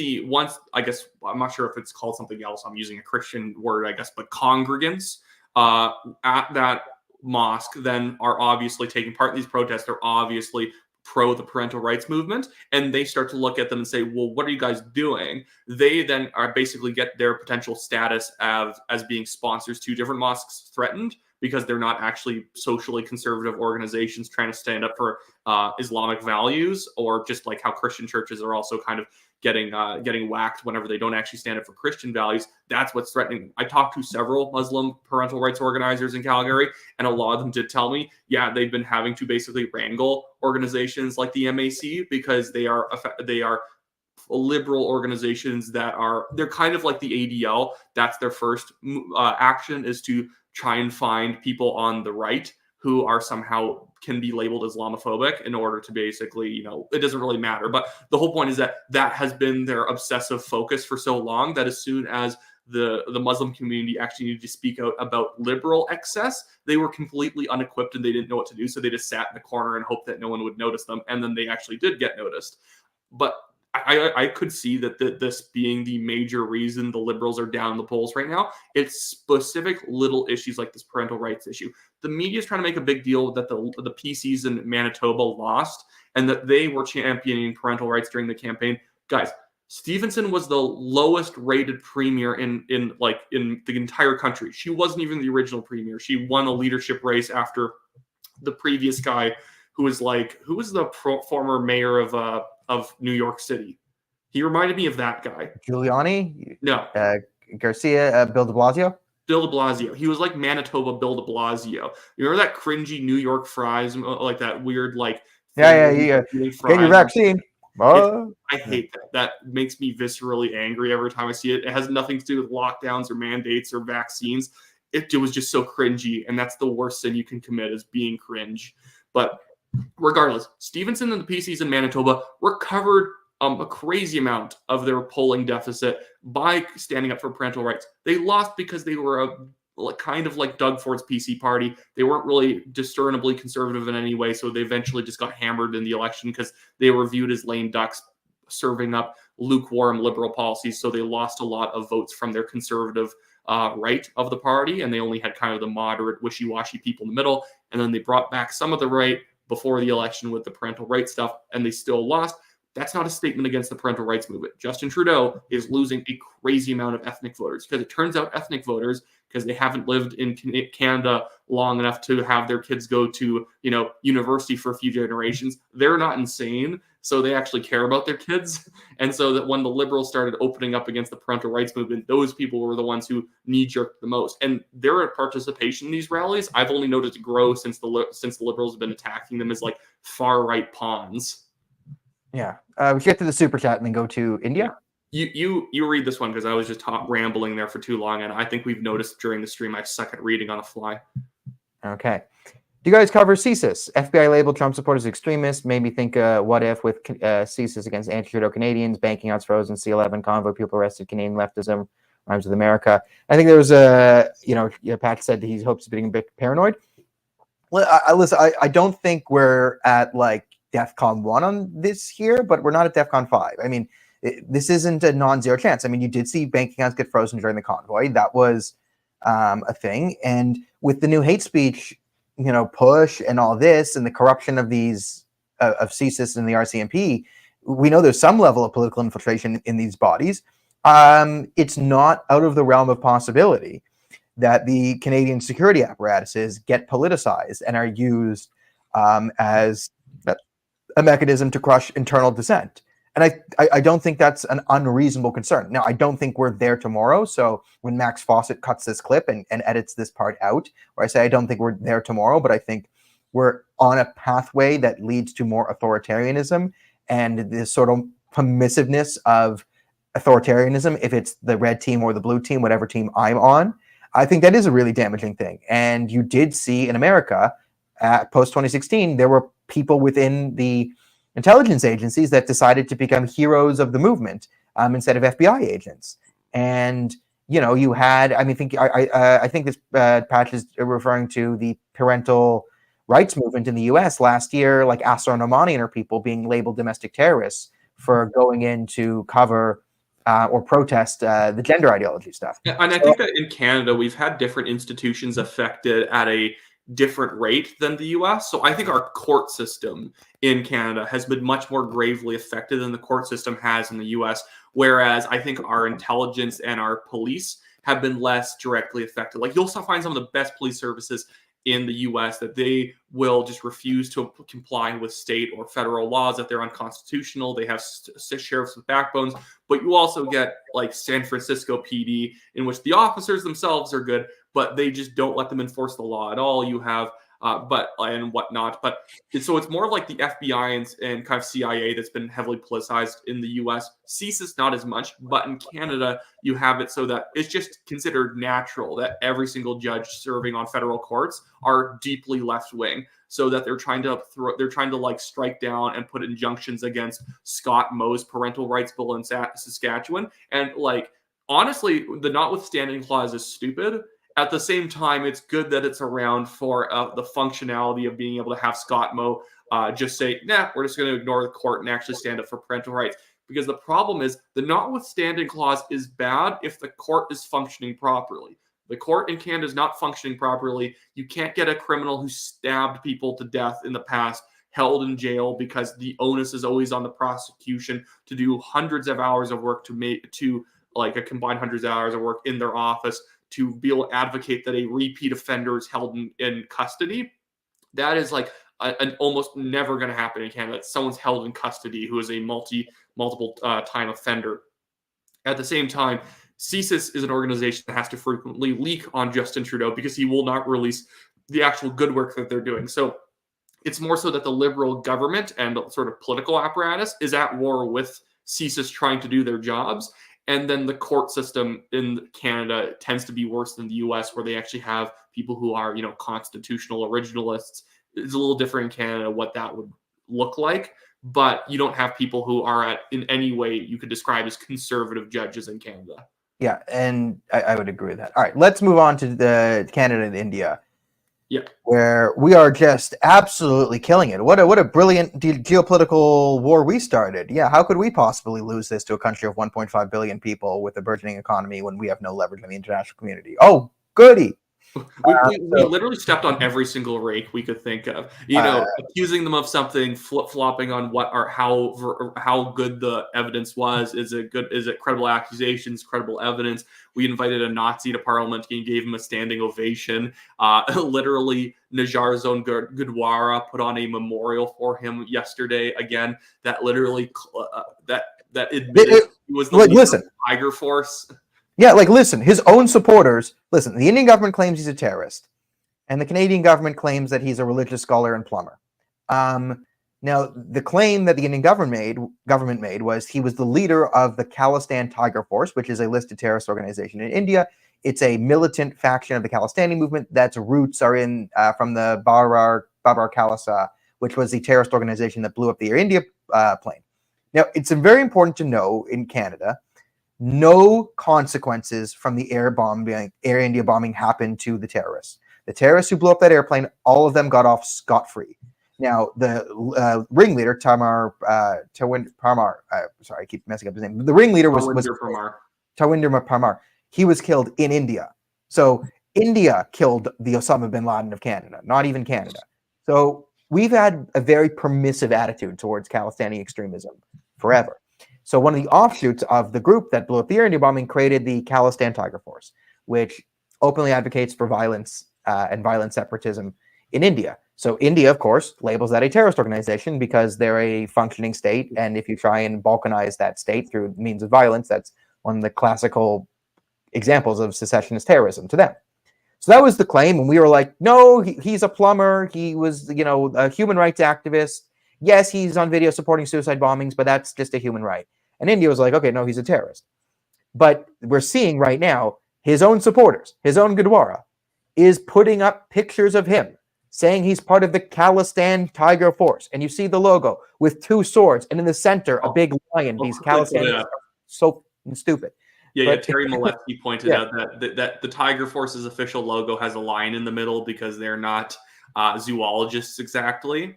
I guess, I'm not sure if it's called something else, I'm using a Christian word, I guess, but congregants at that mosque then are obviously taking part in these protests. They're obviously pro the parental rights movement, and they start to look at them and say, well, what are you guys doing? They then are basically get their potential status as being sponsors to different mosques threatened, because they're not actually socially conservative organizations trying to stand up for Islamic values, or just like how Christian churches are also kind of getting whacked whenever they don't actually stand up for Christian values. That's what's threatening. I talked to several Muslim parental rights organizers in Calgary, and a lot of them did tell me, yeah, they've been having to basically wrangle organizations like the MAC because they are liberal organizations they're kind of like the ADL. That's their first action, is to try and find people on the right who are somehow can be labeled Islamophobic in order to basically, it doesn't really matter. But the whole point is that has been their obsessive focus for so long that as soon as the Muslim community actually needed to speak out about liberal excess, they were completely unequipped and they didn't know what to do. So they just sat in the corner and hoped that no one would notice them. And then they actually did get noticed. But I could see that this being the major reason the Liberals are down in the polls right now. It's specific little issues like this parental rights issue. The media is trying to make a big deal that the PCs in Manitoba lost and that they were championing parental rights during the campaign. Guys, Stevenson was the lowest rated premier in the entire country. She wasn't even the original premier. She won a leadership race after the previous guy who was the former mayor of New York City. He reminded me of that guy. Giuliani? No. Garcia, Bill de Blasio? Bill de Blasio. He was like Manitoba Bill de Blasio. You remember that cringy New York fries, like that weird, like... Yeah. Get your vaccine. I hate that. That makes me viscerally angry every time I see it. It has nothing to do with lockdowns or mandates or vaccines. It was just so cringy, and that's the worst sin you can commit, is being cringe. But regardless, Stevenson and the PCs in Manitoba recovered a crazy amount of their polling deficit by standing up for parental rights. They lost because they were kind of like Doug Ford's PC party. They weren't really discernibly conservative in any way, so they eventually just got hammered in the election because they were viewed as lame ducks serving up lukewarm liberal policies. So they lost a lot of votes from their conservative right of the party, and they only had kind of the moderate, wishy-washy people in the middle. And then they brought back some of the right before the election with the parental rights stuff, and they still lost. That's not a statement against the parental rights movement. Justin Trudeau is losing a crazy amount of ethnic voters, because it turns out ethnic voters, because they haven't lived in Canada long enough to have their kids go to, university for a few generations, they're not insane. So they actually care about their kids. And so that when the Liberals started opening up against the parental rights movement, those people were the ones who knee-jerked the most. And their participation in these rallies, I've only noticed it grow since the Liberals have been attacking them as like far-right pawns. Yeah. We should get to the super chat and then go to India. You read this one, because I was just rambling there for too long, and I think we've noticed during the stream I suck at reading on the fly. Okay. Do you guys cover CSIS? FBI labeled Trump supporters extremists. Made me think, what if with CSIS against anti-Trudeau Canadians, banking outs frozen, C11 convoy, people arrested, Canadian leftism, rhymes with America. I think there was a, Pat said he hopes being a bit paranoid. Listen, I don't think we're at like DEFCON 1 on this here, but we're not at DEFCON 5. I mean, this isn't a non-zero chance. I mean, you did see bank accounts get frozen during the convoy. That was a thing. And with the new hate speech, push and all this and the corruption of these of CSIS and the RCMP, we know there's some level of political infiltration in these bodies. It's not out of the realm of possibility that the Canadian security apparatuses get politicized and are used as a mechanism to crush internal dissent. And I don't think that's an unreasonable concern. Now, I don't think we're there tomorrow. So when Max Fawcett cuts this clip and edits this part out, where I say I don't think we're there tomorrow, but I think we're on a pathway that leads to more authoritarianism and this sort of permissiveness of authoritarianism, if it's the red team or the blue team, whatever team I'm on. I think that is a really damaging thing. And you did see in America, post-2016, there were people within the intelligence agencies that decided to become heroes of the movement instead of FBI agents. And, you had, I think this patch is referring to the parental rights movement in the US last year, like Asar Nomani and her people being labeled domestic terrorists for going in to cover or protest the gender ideology stuff. Yeah, and I think that in Canada, we've had different institutions affected at a different rate than the US. So I think our court system in Canada has been much more gravely affected than the court system has in the US. Whereas I think our intelligence and our police have been less directly affected. Like you'll find some of the best police services in the US that they will just refuse to comply with state or federal laws, that they're unconstitutional. They have sheriffs with backbones. But you also get like San Francisco PD, in which the officers themselves are good, but they just don't let them enforce the law at all. You have and whatnot. But so it's more like the FBI and kind of CIA that's been heavily politicized in the US. CSIS not as much, but in Canada you have it so that it's just considered natural that every single judge serving on federal courts are deeply left wing, so that they're trying to like strike down and put injunctions against Scott Moe's parental rights bill in Saskatchewan. And like honestly, the notwithstanding clause is stupid. At the same time, it's good that it's around for the functionality of being able to have Scott Moe just say, nah, we're just going to ignore the court and actually stand up for parental rights. Because the problem is the notwithstanding clause is bad if the court is functioning properly. The court in Canada is not functioning properly. You can't get a criminal who stabbed people to death in the past held in jail because the onus is always on the prosecution to do hundreds of hours of work to like a combined hundreds of hours of work in their office to be able to advocate that a repeat offender is held in custody. That is like an almost never going to happen in Canada. Someone's held in custody who is a multiple time offender. At the same time, CSIS is an organization that has to frequently leak on Justin Trudeau because he will not release the actual good work that they're doing. So it's more so that the Liberal government and sort of political apparatus is at war with CSIS trying to do their jobs. And then the court system in Canada tends to be worse than the US, where they actually have people who are, constitutional originalists. It's a little different in Canada what that would look like, but you don't have people who are in any way you could describe as conservative judges in Canada. Yeah, and I would agree with that. All right, let's move on to the Canada and India. Yeah, where we are just absolutely killing it. What a brilliant geopolitical war we started. Yeah, how could we possibly lose this to a country of 1.5 billion people with a burgeoning economy when we have no leverage in the international community? Oh, goody. We literally stepped on every single rake we could think of. Accusing them of something, flip-flopping on what or how good the evidence was. Is it credible accusations, credible evidence? We invited a Nazi to Parliament and gave him a standing ovation. Literally, Najar's own Gurdwara put on a memorial for him yesterday. Again, that literally that admitted he was the leader of the Tiger Force. Yeah, listen, his own supporters, listen, the Indian government claims he's a terrorist, and the Canadian government claims that he's a religious scholar and plumber. Now, the claim that the Indian government made was he was the leader of the Khalistan Tiger Force, which is a listed terrorist organization in India. It's a militant faction of the Khalistani movement that's roots are in from the Babar Khalsa, which was the terrorist organization that blew up the Air India plane. Now, it's very important to know in Canada, no consequences from the Air India bombing happened to the terrorists. The terrorists who blew up that airplane, all of them got off scot-free. Now, the ringleader, Parmar, sorry, I keep messing up his name. The ringleader was Tawinder Parmar. He was killed in India. So India killed the Osama bin Laden of Canada, not even Canada. So we've had a very permissive attitude towards Khalistani extremism forever. So one of the offshoots of the group that blew up the Air India bombing created the Khalistan Tiger Force, which openly advocates for violence and violent separatism in India. So India, of course, labels that a terrorist organization because they're a functioning state. And if you try and balkanize that state through means of violence, that's one of the classical examples of secessionist terrorism to them. So that was the claim. And we were like, no, he's a plumber. He was, a human rights activist. Yes, he's on video supporting suicide bombings, but that's just a human right. And India was like, okay, no, he's a terrorist. But we're seeing right now his own supporters, his own Gurdwara, is putting up pictures of him saying he's part of the Khalistan Tiger Force. And you see the logo with two swords, and in the center, a big lion. These Khalistan so stupid. Yeah, Terry Molesky pointed out that the Tiger Force's official logo has a lion in the middle because they're not zoologists exactly.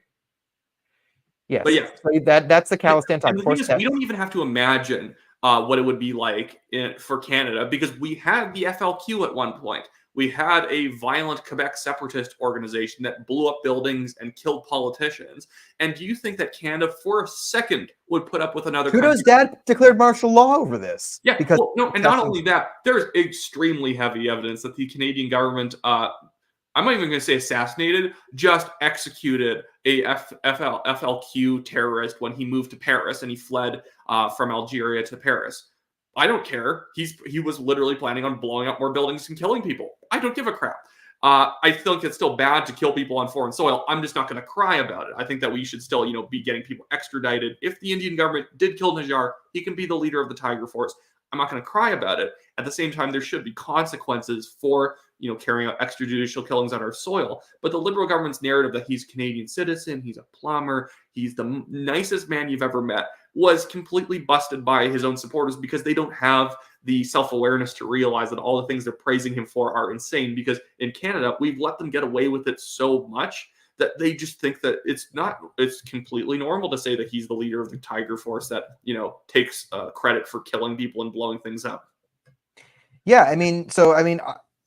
Yes, but so that's the Khalistan Tiger Force. We don't even have to imagine what it would be like for Canada, because we had the FLQ at one point. We had a violent Quebec separatist organization that blew up buildings and killed politicians. And do you think that Canada, for a second, would put up with another? Trudeau's dad declared martial law over this. Yeah, because and not only that, there's extremely heavy evidence that the Canadian government, I'm not even going to say assassinated, just executed a FLQ terrorist when he moved to Paris and he fled from Algeria to Paris. I don't care. He was literally planning on blowing up more buildings and killing people. I don't give a crap. I think it's still bad to kill people on foreign soil. I'm just not going to cry about it. I think that we should still, be getting people extradited. If the Indian government did kill Najjar, he can be the leader of the Tiger Force. I'm not going to cry about it. At the same time, there should be consequences for, carrying out extrajudicial killings on our soil. But the Liberal government's narrative that he's a Canadian citizen, he's a plumber, he's the nicest man you've ever met, was completely busted by his own supporters because they don't have the self-awareness to realize that all the things they're praising him for are insane. Because in Canada, we've let them get away with it so much that they just think that it's completely normal to say that he's the leader of the Tiger Force that, takes credit for killing people and blowing things up. Yeah,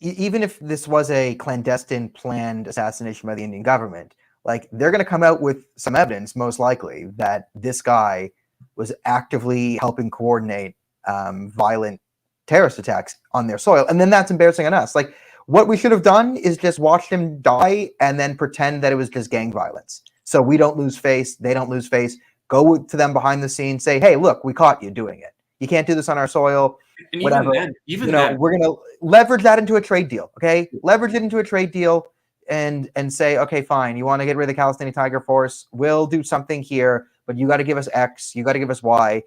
even if this was a clandestine planned assassination by the Indian government, like, they're going to come out with some evidence, most likely, that this guy was actively helping coordinate violent terrorist attacks on their soil. And then that's embarrassing on us. Like, what we should have done is just watched him die and then pretend that it was just gang violence. So we don't lose face. They don't lose face. Go to them behind the scenes. Say, hey, look, we caught you doing it. You can't do this on our soil. And whatever. Even then, we're going to leverage that into a trade deal. Okay. Leverage it into a trade deal and say, okay, fine. You want to get rid of the Khalistani Tiger Force? We'll do something here, but you got to give us X. You got to give us Y.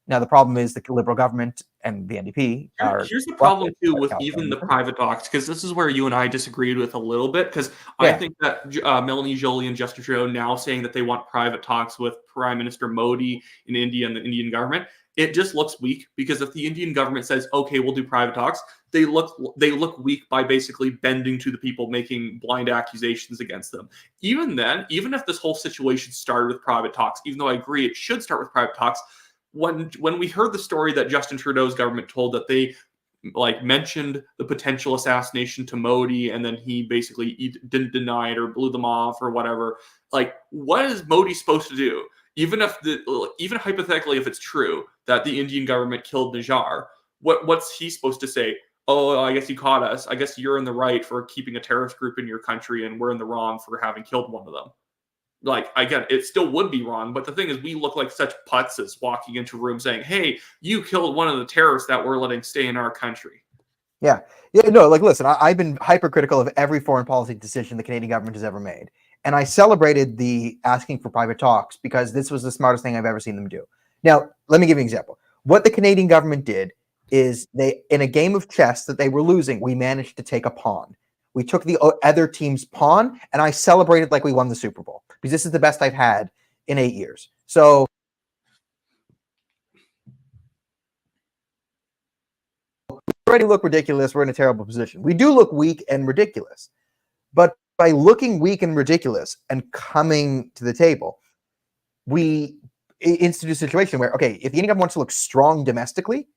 Now, the problem is the Liberal government and the NDP are... Here's the problem, too, with even the private talks, because this is where you and I disagreed with a little bit, because I think that Melanie, Joly, and Justin Trudeau now saying that they want private talks with Prime Minister Modi in India and the Indian government, it just looks weak, because if the Indian government says, okay, we'll do private talks, they look weak by basically bending to the people making blind accusations against them. Even then, even if this whole situation started with private talks, even though I agree it should start with private talks, when we heard the story that Justin Trudeau's government told that they mentioned the potential assassination to Modi, and then he basically didn't deny it or blew them off or whatever, what is Modi supposed to do? Even hypothetically, if it's true that the Indian government killed Najjar, what's he supposed to say? Oh, I guess you caught us. I guess you're in the right for keeping a terrorist group in your country, and we're in the wrong for having killed one of them. Again, it still would be wrong, but the thing is, we look like such putzes walking into a room saying, hey, you killed one of the terrorists that we're letting stay in our country. Yeah. Yeah. No, like, listen, I've been hypercritical of every foreign policy decision the Canadian government has ever made. And I celebrated the asking for private talks because this was the smartest thing I've ever seen them do. Now, let me give you an example. What the Canadian government did is they, in a game of chess that they were losing, we managed to take a pawn. We took the other team's pawn, and I celebrated like we won the Super Bowl because this is the best I've had in 8 years. So already look ridiculous. We're in a terrible position. We do look weak and ridiculous, but by looking weak and ridiculous and coming to the table, we institute a situation where, okay, if the Indian government wants to look strong domestically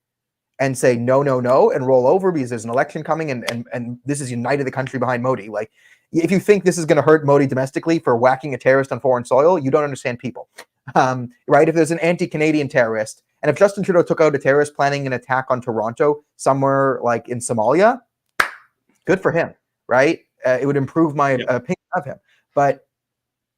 and say no, no, no, and roll over because there's an election coming and this is united the country behind Modi. Like, if you think this is going to hurt Modi domestically for whacking a terrorist on foreign soil, you don't understand people, right? If there's an anti-Canadian terrorist, and if Justin Trudeau took out a terrorist planning an attack on Toronto somewhere like in Somalia, good for him, right? It would improve my opinion of him. But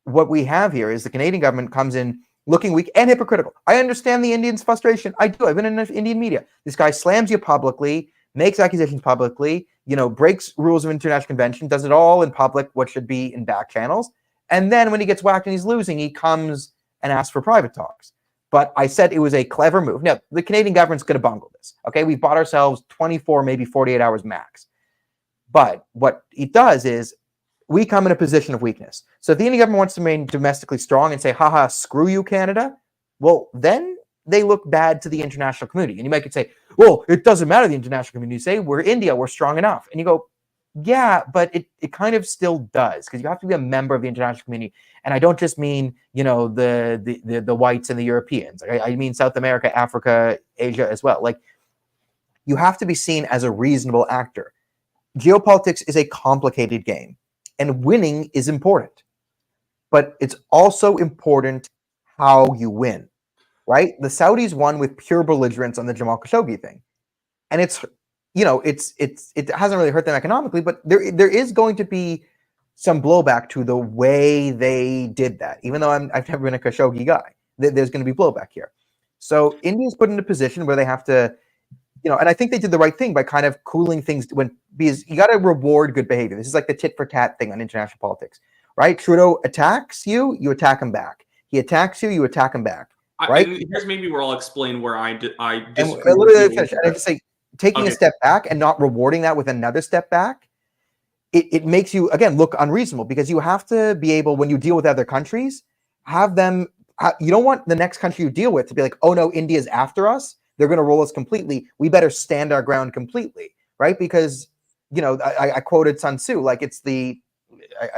what we have here is the Canadian government comes in looking weak and hypocritical. I understand the Indians' frustration. I do. I've been in Indian media. This guy slams you publicly, makes accusations publicly, breaks rules of international convention, does it all in public, what should be in back channels. And then when he gets whacked and he's losing, he comes and asks for private talks. But I said it was a clever move. Now, the Canadian government's going to bungle this. Okay, we've bought ourselves 24, maybe 48 hours max. But what it does is we come in a position of weakness. So if the Indian government wants to remain domestically strong and say, haha, screw you, Canada, well, then they look bad to the international community. And you might say, well, it doesn't matter, the international community say, we're India, we're strong enough. And you go, yeah, but it kind of still does, because you have to be a member of the international community. And I don't just mean, the whites and the Europeans. I mean South America, Africa, Asia as well. Like, you have to be seen as a reasonable actor. Geopolitics is a complicated game, and winning is important. But it's also important how you win, right? The Saudis won with pure belligerence on the Jamal Khashoggi thing. And it hasn't really hurt them economically, but there is going to be some blowback to the way they did that. Even though I've never been a Khashoggi guy, there's going to be blowback here. So India's put in a position where they have to, and I think they did the right thing by kind of cooling things because you got to reward good behavior. This is like the tit for tat thing on international politics, right? Trudeau attacks you, you attack him back. He attacks you, you attack him back, right? Here's maybe where I'll explain where I disagree. And I just say, taking a step back and not rewarding that with another step back, it makes you, again, look unreasonable, because you have to be able, when you deal with other countries, you don't want the next country you deal with to be like, oh no, India's after us, they're going to roll us completely, we better stand our ground completely, right? Because, I quoted Sun Tzu, like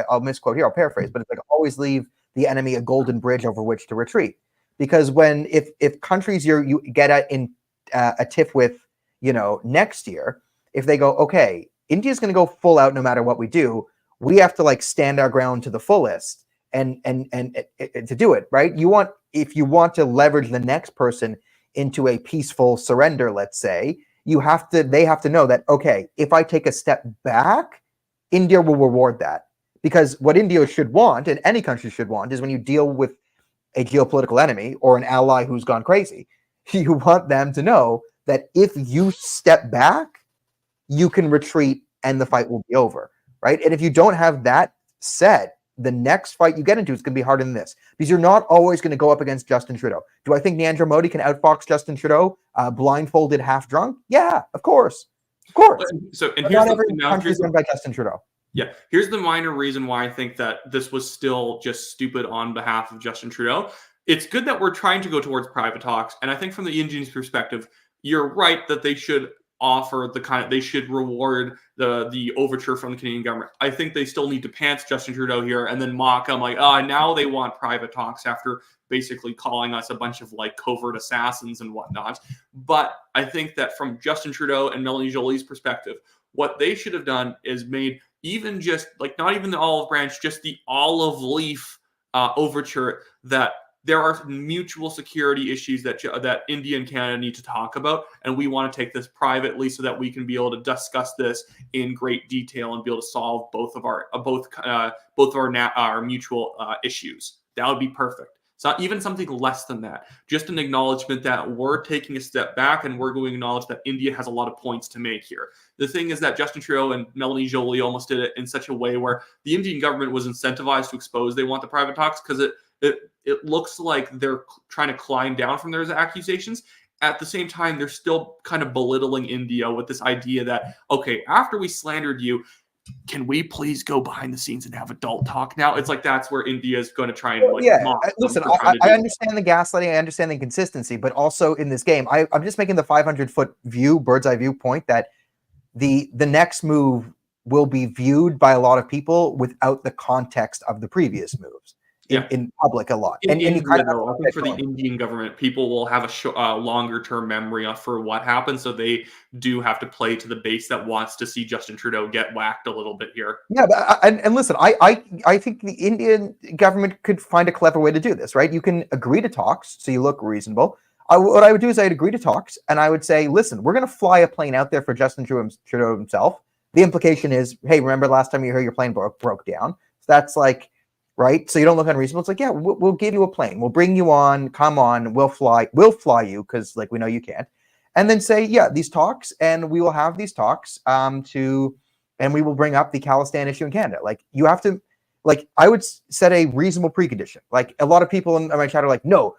I'll misquote here, I'll paraphrase, but it's like, always leave the enemy a golden bridge over which to retreat. Because if countries you get in a tiff with, next year, if they go, okay, India's going to go full out no matter what we do, we have to stand our ground to the fullest and to do it, right? If you want to leverage the next person into a peaceful surrender, let's say, they have to know that, okay, if I take a step back, India will reward that. Because what India should want, and any country should want, is when you deal with a geopolitical enemy or an ally who's gone crazy, you want them to know that if you step back, you can retreat and the fight will be over, right? And if you don't have that set, the next fight you get into is going to be harder than this, because you're not always going to go up against Justin Trudeau. Do I think Narendra Modi can outfox Justin Trudeau, blindfolded, half drunk? Yeah, of course. So, and here's every country run by Justin Trudeau. Yeah, here's the minor reason why I think that this was still just stupid on behalf of Justin Trudeau. It's good that we're trying to go towards private talks, and I think from the Indians' perspective, you're right that they should offer they should reward the overture from the Canadian government. I think they still need to pants Justin Trudeau here and then mock him like, now they want private talks after basically calling us a bunch of covert assassins and whatnot. But I think that from Justin Trudeau and Melanie Joly's perspective, what they should have done is made even just not even the olive branch, just the olive leaf overture, that there are mutual security issues that India and Canada need to talk about, and we want to take this privately so that we can be able to discuss this in great detail and be able to solve both of our mutual issues. That would be perfect. So even something less than that, just an acknowledgement that we're taking a step back and we're going to acknowledge that India has a lot of points to make here. The thing is that Justin Trudeau and Melanie Joly almost did it in such a way where the Indian government was incentivized to expose they want the private talks because it looks like they're trying to climb down from those accusations. At the same time, they're still kind of belittling India with this idea that, okay, after we slandered you, can we please go behind the scenes and have adult talk now? It's like that's where India is going to try and mock them listen, for trying to I do understand the gaslighting, I understand the inconsistency, but also in this game, I'm just making the 500-foot view, bird's eye view point that the next move will be viewed by a lot of people without the context of the previous moves in public a lot. And you kind of, though, I think for the Indian government, people will have a longer term memory for what happened, so they do have to play to the base that wants to see Justin Trudeau get whacked a little bit here. Yeah, but and listen, I think the Indian government could find a clever way to do this, right? You can agree to talks, so you look reasonable. What I would do is I'd agree to talks, and I would say, listen, we're going to fly a plane out there for Justin Trudeau himself. The implication is, hey, remember last time you heard your plane broke down? So that's like, right? So you don't look unreasonable. It's like, yeah, we'll give you a plane. We'll bring you on. Come on. We'll fly you because, like, we know you can't. And then say, yeah, these talks, and we will have these talks and we will bring up the Khalistan issue in Canada. Like, you have to, like, I would set a reasonable precondition. Like, a lot of people in my chat are like, no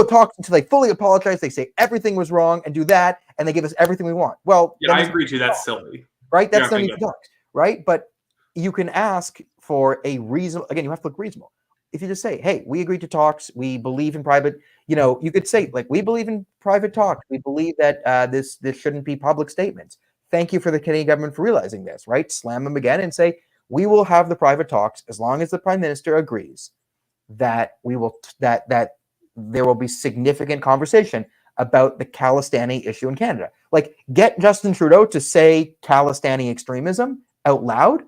talks until they fully apologize. They say everything was wrong and do that, and they give us everything we want. Well, yeah, I agree too. That's silly. Right? That's not even talks, right? But you can ask for a reasonable, again, you have to look reasonable. If you just say, hey, we agreed to talks, we believe in private, you could say, like, we believe in private talks. We believe that this shouldn't be public statements. Thank you for the Canadian government for realizing this, right? Slam them again and say, we will have the private talks as long as the Prime Minister agrees that we will that there will be significant conversation about the Khalistani issue in Canada. Like, get Justin Trudeau to say Khalistani extremism out loud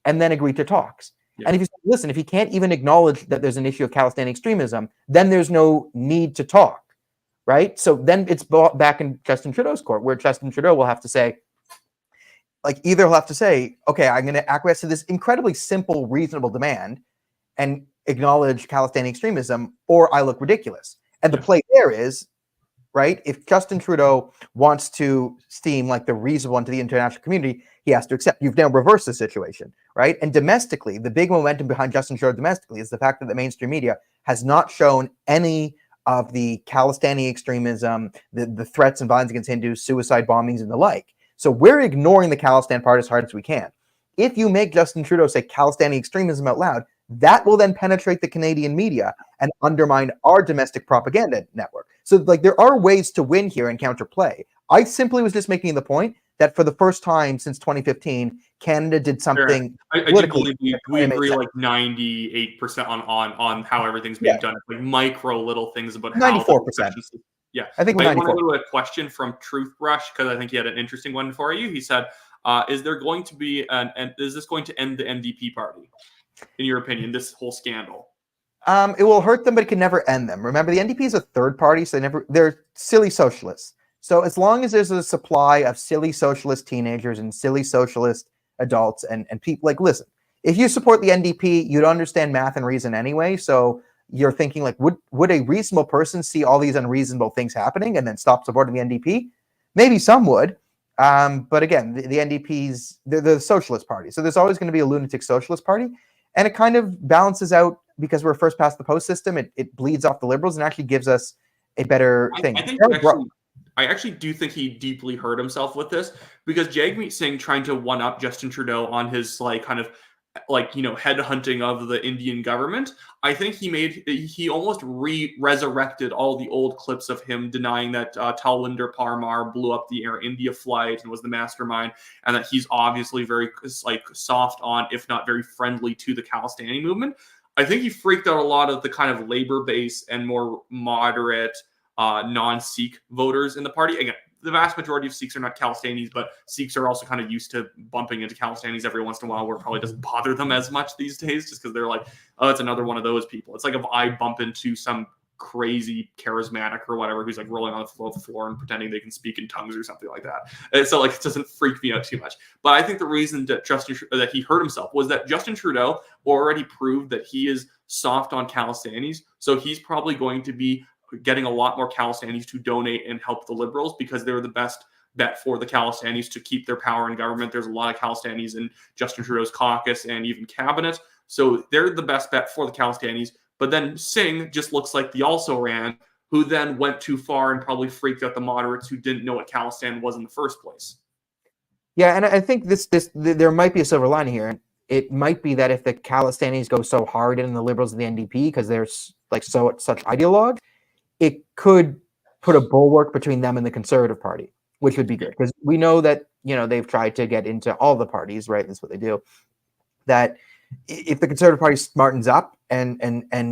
and then agree to talks. Yeah. And if you listen, if he can't even acknowledge that there's an issue of Khalistani extremism, then there's no need to talk, right? So then it's back in Justin Trudeau's court, where Justin Trudeau will have to say, like, either he'll have to say, okay, I'm going to acquiesce to this incredibly simple, reasonable demand and acknowledge Khalistani extremism, or I look ridiculous. And the play there is, right, if Justin Trudeau wants to seem like the reasonable one to the international community, he has to accept. You've now reversed the situation, right? And domestically, the big momentum behind Justin Trudeau domestically is the fact that the mainstream media has not shown any of the Khalistani extremism, the threats and violence against Hindus, suicide bombings, and the like. So we're ignoring the Khalistan part as hard as we can. If you make Justin Trudeau say Khalistani extremism out loud, that will then penetrate the Canadian media and undermine our domestic propaganda network. So, like, there are ways to win here and counterplay. I simply was just making the point that for the first time since 2015, Canada did something. Sure. I do believe we agree like 98% on how everything's being done. It's like micro little things about 94%. Yeah, I think I want to go to a question from Truthbrush because I think he had an interesting one for you. He said, "Is there going to be is this going to end the NDP party? In your opinion, this whole scandal?" It will hurt them, but it can never end them. Remember, the NDP is a third party, so they're silly socialists. So as long as there's a supply of silly socialist teenagers and silly socialist adults and people, like, listen, if you support the NDP, you'd understand math and reason anyway. So you're thinking, like, would a reasonable person see all these unreasonable things happening and then stop supporting the NDP? Maybe some would. But again, the NDP's, they're the socialist party. So there's always going to be a lunatic socialist party. And it kind of balances out because we're first past the post system. It bleeds off the liberals and actually gives us a better thing. I actually do think he deeply hurt himself with this because Jagmeet Singh trying to one up Justin Trudeau on his headhunting of the Indian government. I think he almost resurrected all the old clips of him denying that Talwinder Parmar blew up the Air India flight and was the mastermind, and that he's obviously very soft on, if not very friendly to, the Khalistani movement. I think he freaked out a lot of the kind of labor base and more moderate non-Sikh voters in the party. Again, the vast majority of Sikhs are not Khalistanis, but Sikhs are also kind of used to bumping into Khalistanis every once in a while, where it probably doesn't bother them as much these days, just because they're like, oh, it's another one of those people. It's like if I bump into some crazy charismatic or whatever who's like rolling on the floor and pretending they can speak in tongues or something like that. And so, like, it doesn't freak me out too much. But I think the reason that he hurt himself was that Justin Trudeau already proved that he is soft on Khalistanis. So he's probably going to be getting a lot more Khalistanis to donate and help the Liberals because they're the best bet for the Khalistanis to keep their power in government. There's a lot of Khalistanis in Justin Trudeau's caucus and even cabinet. So they're the best bet for the Khalistanis. But then Singh just looks like the also-ran, who then went too far and probably freaked out the moderates who didn't know what Khalistan was in the first place. Yeah, and I think there might be a silver lining here. It might be that if the Khalistanis go so hard in the Liberals and the NDP because they're like such ideologues, it could put a bulwark between them and the Conservative Party, which would be good because we know that they've tried to get into all the parties, right? That's what they do. That if the Conservative Party smartens up and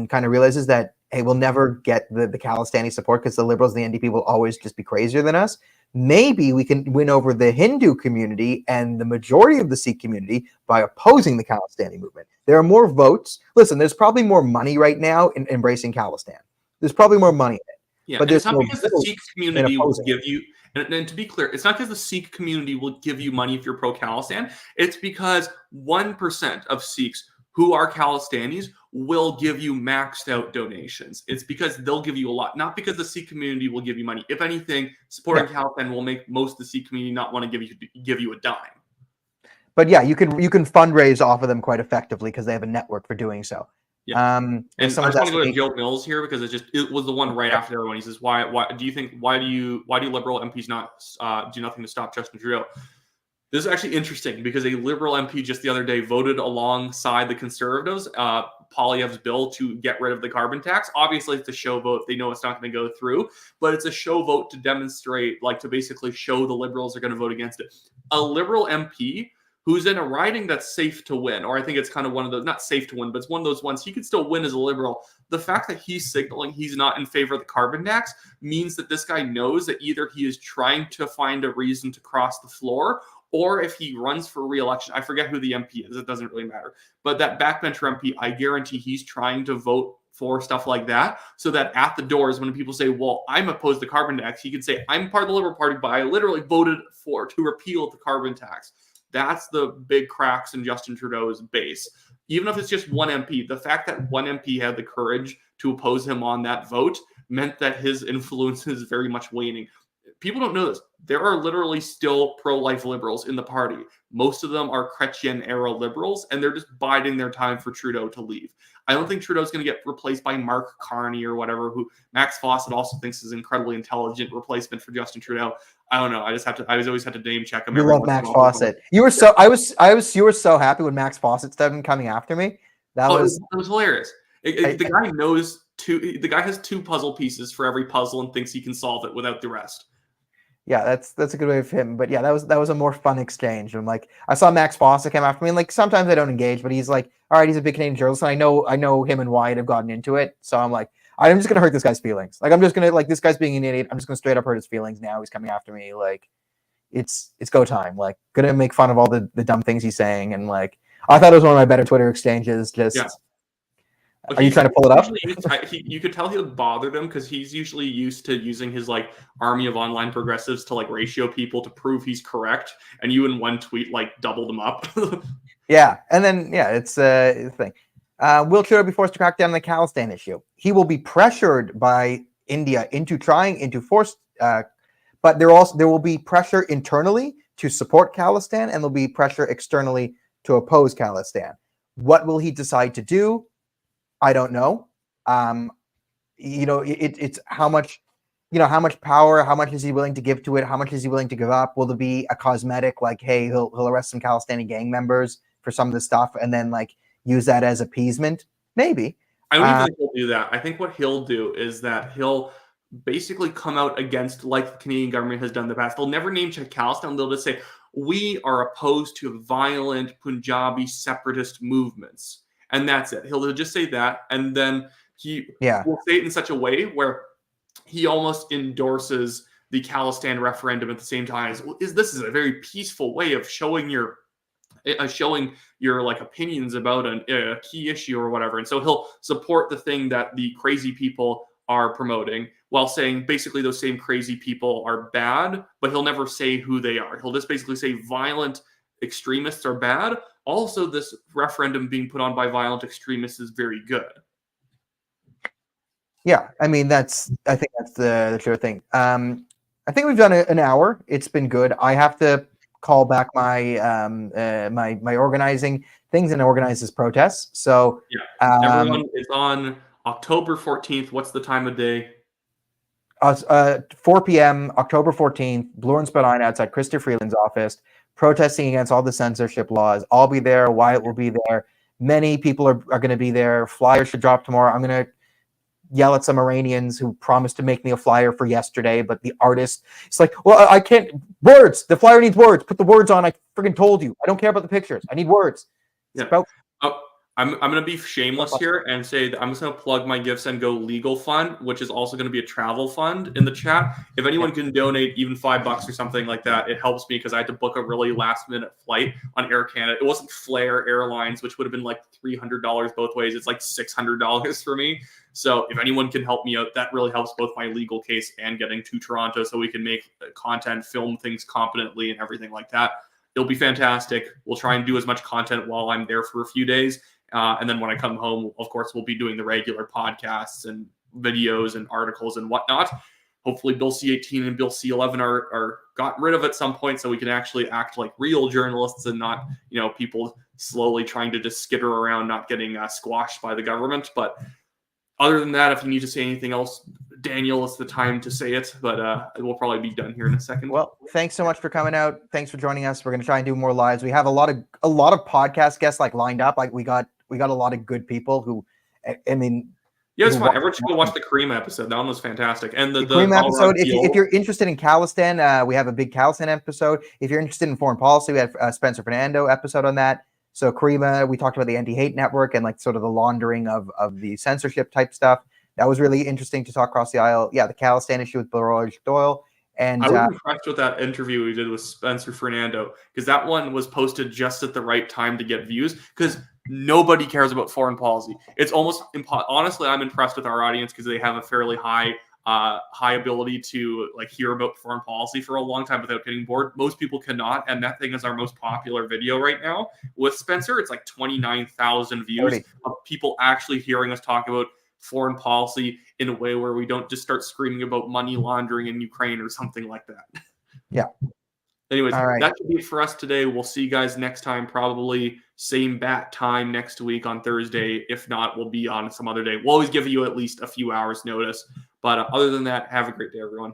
kind of realizes that, hey, we'll never get the Khalistani support because the Liberals and the NDP will always just be crazier than us. Maybe we can win over the Hindu community and the majority of the Sikh community by opposing the Khalistani movement. There are more votes. Listen, there's probably more money right now in embracing Khalistan. There's probably more money in it. Yeah, but it's not because the Sikh community will give you, and to be clear, it's not because the Sikh community will give you money if you're pro-Khalistan. It's because 1% of Sikhs who are Khalistanis will give you maxed out donations. It's because they'll give you a lot, not because the Sikh community will give you money. If anything, supporting Khalistan will make most of the Sikh community not want to give you a dime. But yeah, you can fundraise off of them quite effectively because they have a network for doing so. Yeah. And I just want to go to Joe Mills here because it was the one right after everyone. He says, why do Liberal MPs not do nothing to stop Justin Trudeau? This is actually interesting because a Liberal MP just the other day voted alongside the Conservatives, Poilievre's bill to get rid of the carbon tax. Obviously, it's a show vote. They know it's not going to go through, but it's a show vote to demonstrate, to basically show the Liberals are going to vote against it. A Liberal MP who's in a riding that's safe to win, or I think it's kind of one of those, not safe to win, but it's one of those ones he could still win as a Liberal. The fact that he's signaling he's not in favor of the carbon tax means that this guy knows that either he is trying to find a reason to cross the floor, or if he runs for re-election, I forget who the MP is, it doesn't really matter. But that backbencher MP, I guarantee he's trying to vote for stuff like that, so that at the doors, when people say, well, I'm opposed to carbon tax, he can say, I'm part of the Liberal Party, but I literally voted to repeal the carbon tax. That's the big cracks in Justin Trudeau's base. Even if it's just one MP, the fact that one MP had the courage to oppose him on that vote meant that his influence is very much waning. People don't know this. There are literally still pro-life Liberals in the party. Most of them are Chrétien-era Liberals, and they're just biding their time for Trudeau to leave. I don't think Trudeau's going to get replaced by Mark Carney or whatever, who Max Fawcett also thinks is an incredibly intelligent replacement for Justin Trudeau. I don't know. I always have to name check him. You love Max Fawcett. You were so you were so happy when Max Fawcett started coming after me. That was hilarious. The guy has two puzzle pieces for every puzzle and thinks he can solve it without the rest. Yeah, that's a good way of him. But yeah, that was a more fun exchange. And I saw Max Fawcett come after me, and sometimes I don't engage, but he's like, all right, he's a big Canadian journalist, and I know him and Wyatt have gotten into it. So I'm like, I'm just gonna hurt this guy's feelings. I'm just gonna this guy's being an idiot. I'm just gonna straight up hurt his feelings now. He's coming after me. It's go time. Gonna make fun of all the dumb things he's saying, and I thought it was one of my better Twitter exchanges. Are you trying to pull it up? You could tell he bothered him because he's usually used to using his army of online progressives to ratio people to prove he's correct, and you in one tweet doubled him up. Yeah, and then it's the thing. Will Trudeau be forced to crack down on the Khalistan issue? He will be pressured by India into forced, but there will be pressure internally to support Khalistan, and there'll be pressure externally to oppose Khalistan. What will he decide to do? I don't know. It's how much power, how much is he willing to give to it? How much is he willing to give up? Will there be a cosmetic, hey, he'll arrest some Khalistani gang members for some of the stuff and then use that as appeasement? Maybe. I don't even think he'll do that. I think what he'll do is that he'll basically come out against, the Canadian government has done in the past. They'll never name check Khalistan. They'll just say, we are opposed to violent Punjabi separatist movements. And that's it. He'll just say that, and then he will say it in such a way where he almost endorses the Khalistan referendum at the same time. This is a very peaceful way of showing your opinions about a key issue or whatever. And so he'll support the thing that the crazy people are promoting while saying basically those same crazy people are bad, but he'll never say who they are. He'll just basically say violent extremists are bad. Also, this referendum being put on by violent extremists is very good. Yeah, I mean I think that's the sure thing. I think we've done an hour. It's been good. I have to call back my my organizing things and organize this protest. So Everyone, it's on October 14th. What's the time of day? 4 p.m. October 14th, Blue and Spadina outside Krista Freeland's office, protesting against all the censorship laws. I'll be there. Wyatt will be there. Many people are going to be there. Flyers should drop tomorrow. I'm going to yell at some Iranians who promised to make me a flyer for yesterday, but the artist, it's like, well, I can't, words. The flyer needs words. Put the words on. I freaking told you. I don't care about the pictures. I need words. It's about I'm going to be shameless here and say that I'm just going to plug my Give, Send, Go legal fund, which is also going to be a travel fund in the chat. If anyone can donate even $5 or something like that, it helps me because I had to book a really last minute flight on Air Canada. It wasn't Flair Airlines, which would have been like $300 both ways. It's like $600 for me. So if anyone can help me out, that really helps both my legal case and getting to Toronto so we can make content, film things competently and everything like that. It'll be fantastic. We'll try and do as much content while I'm there for a few days. And then when I come home, of course, we'll be doing the regular podcasts and videos and articles and whatnot. Hopefully Bill C-18 and Bill C-11 are got rid of at some point so we can actually act like real journalists and not, people slowly trying to just skitter around, not getting squashed by the government. But other than that, if you need to say anything else, Daniel, it's the time to say it, but it will probably be done here in a second. Well, thanks so much for coming out. Thanks for joining us. We're going to try and do more lives. We have a lot of podcast guests lined up. Like we got a lot of good people who, I mean, yeah, it's fun. Everyone should go watch the Kareem episode. That one was fantastic. And the Kareem episode. If you're interested in Khalistan, we have a big Khalistan episode. If you're interested in foreign policy, we have Spencer Fernando episode on that. So Kareem, we talked about the anti-hate network and sort of the laundering of the censorship type stuff. That was really interesting to talk across the aisle. Yeah, the Khalistan issue with Roger Doyle. And I was impressed with that interview we did with Spencer Fernando because that one was posted just at the right time to get views because nobody cares about foreign policy. It's almost honestly, I'm impressed with our audience because they have a fairly high ability to hear about foreign policy for a long time without getting bored. Most people cannot, and that thing is our most popular video right now. With Spencer, it's like 29,000 views of people actually hearing us talk about foreign policy in a way where we don't just start screaming about money laundering in Ukraine or something like that. Yeah. Anyways, that should be it for us today. We'll see you guys next time, probably same bat time next week on Thursday. If not, we'll be on some other day. We'll always give you at least a few hours notice. But other than that, have a great day, everyone.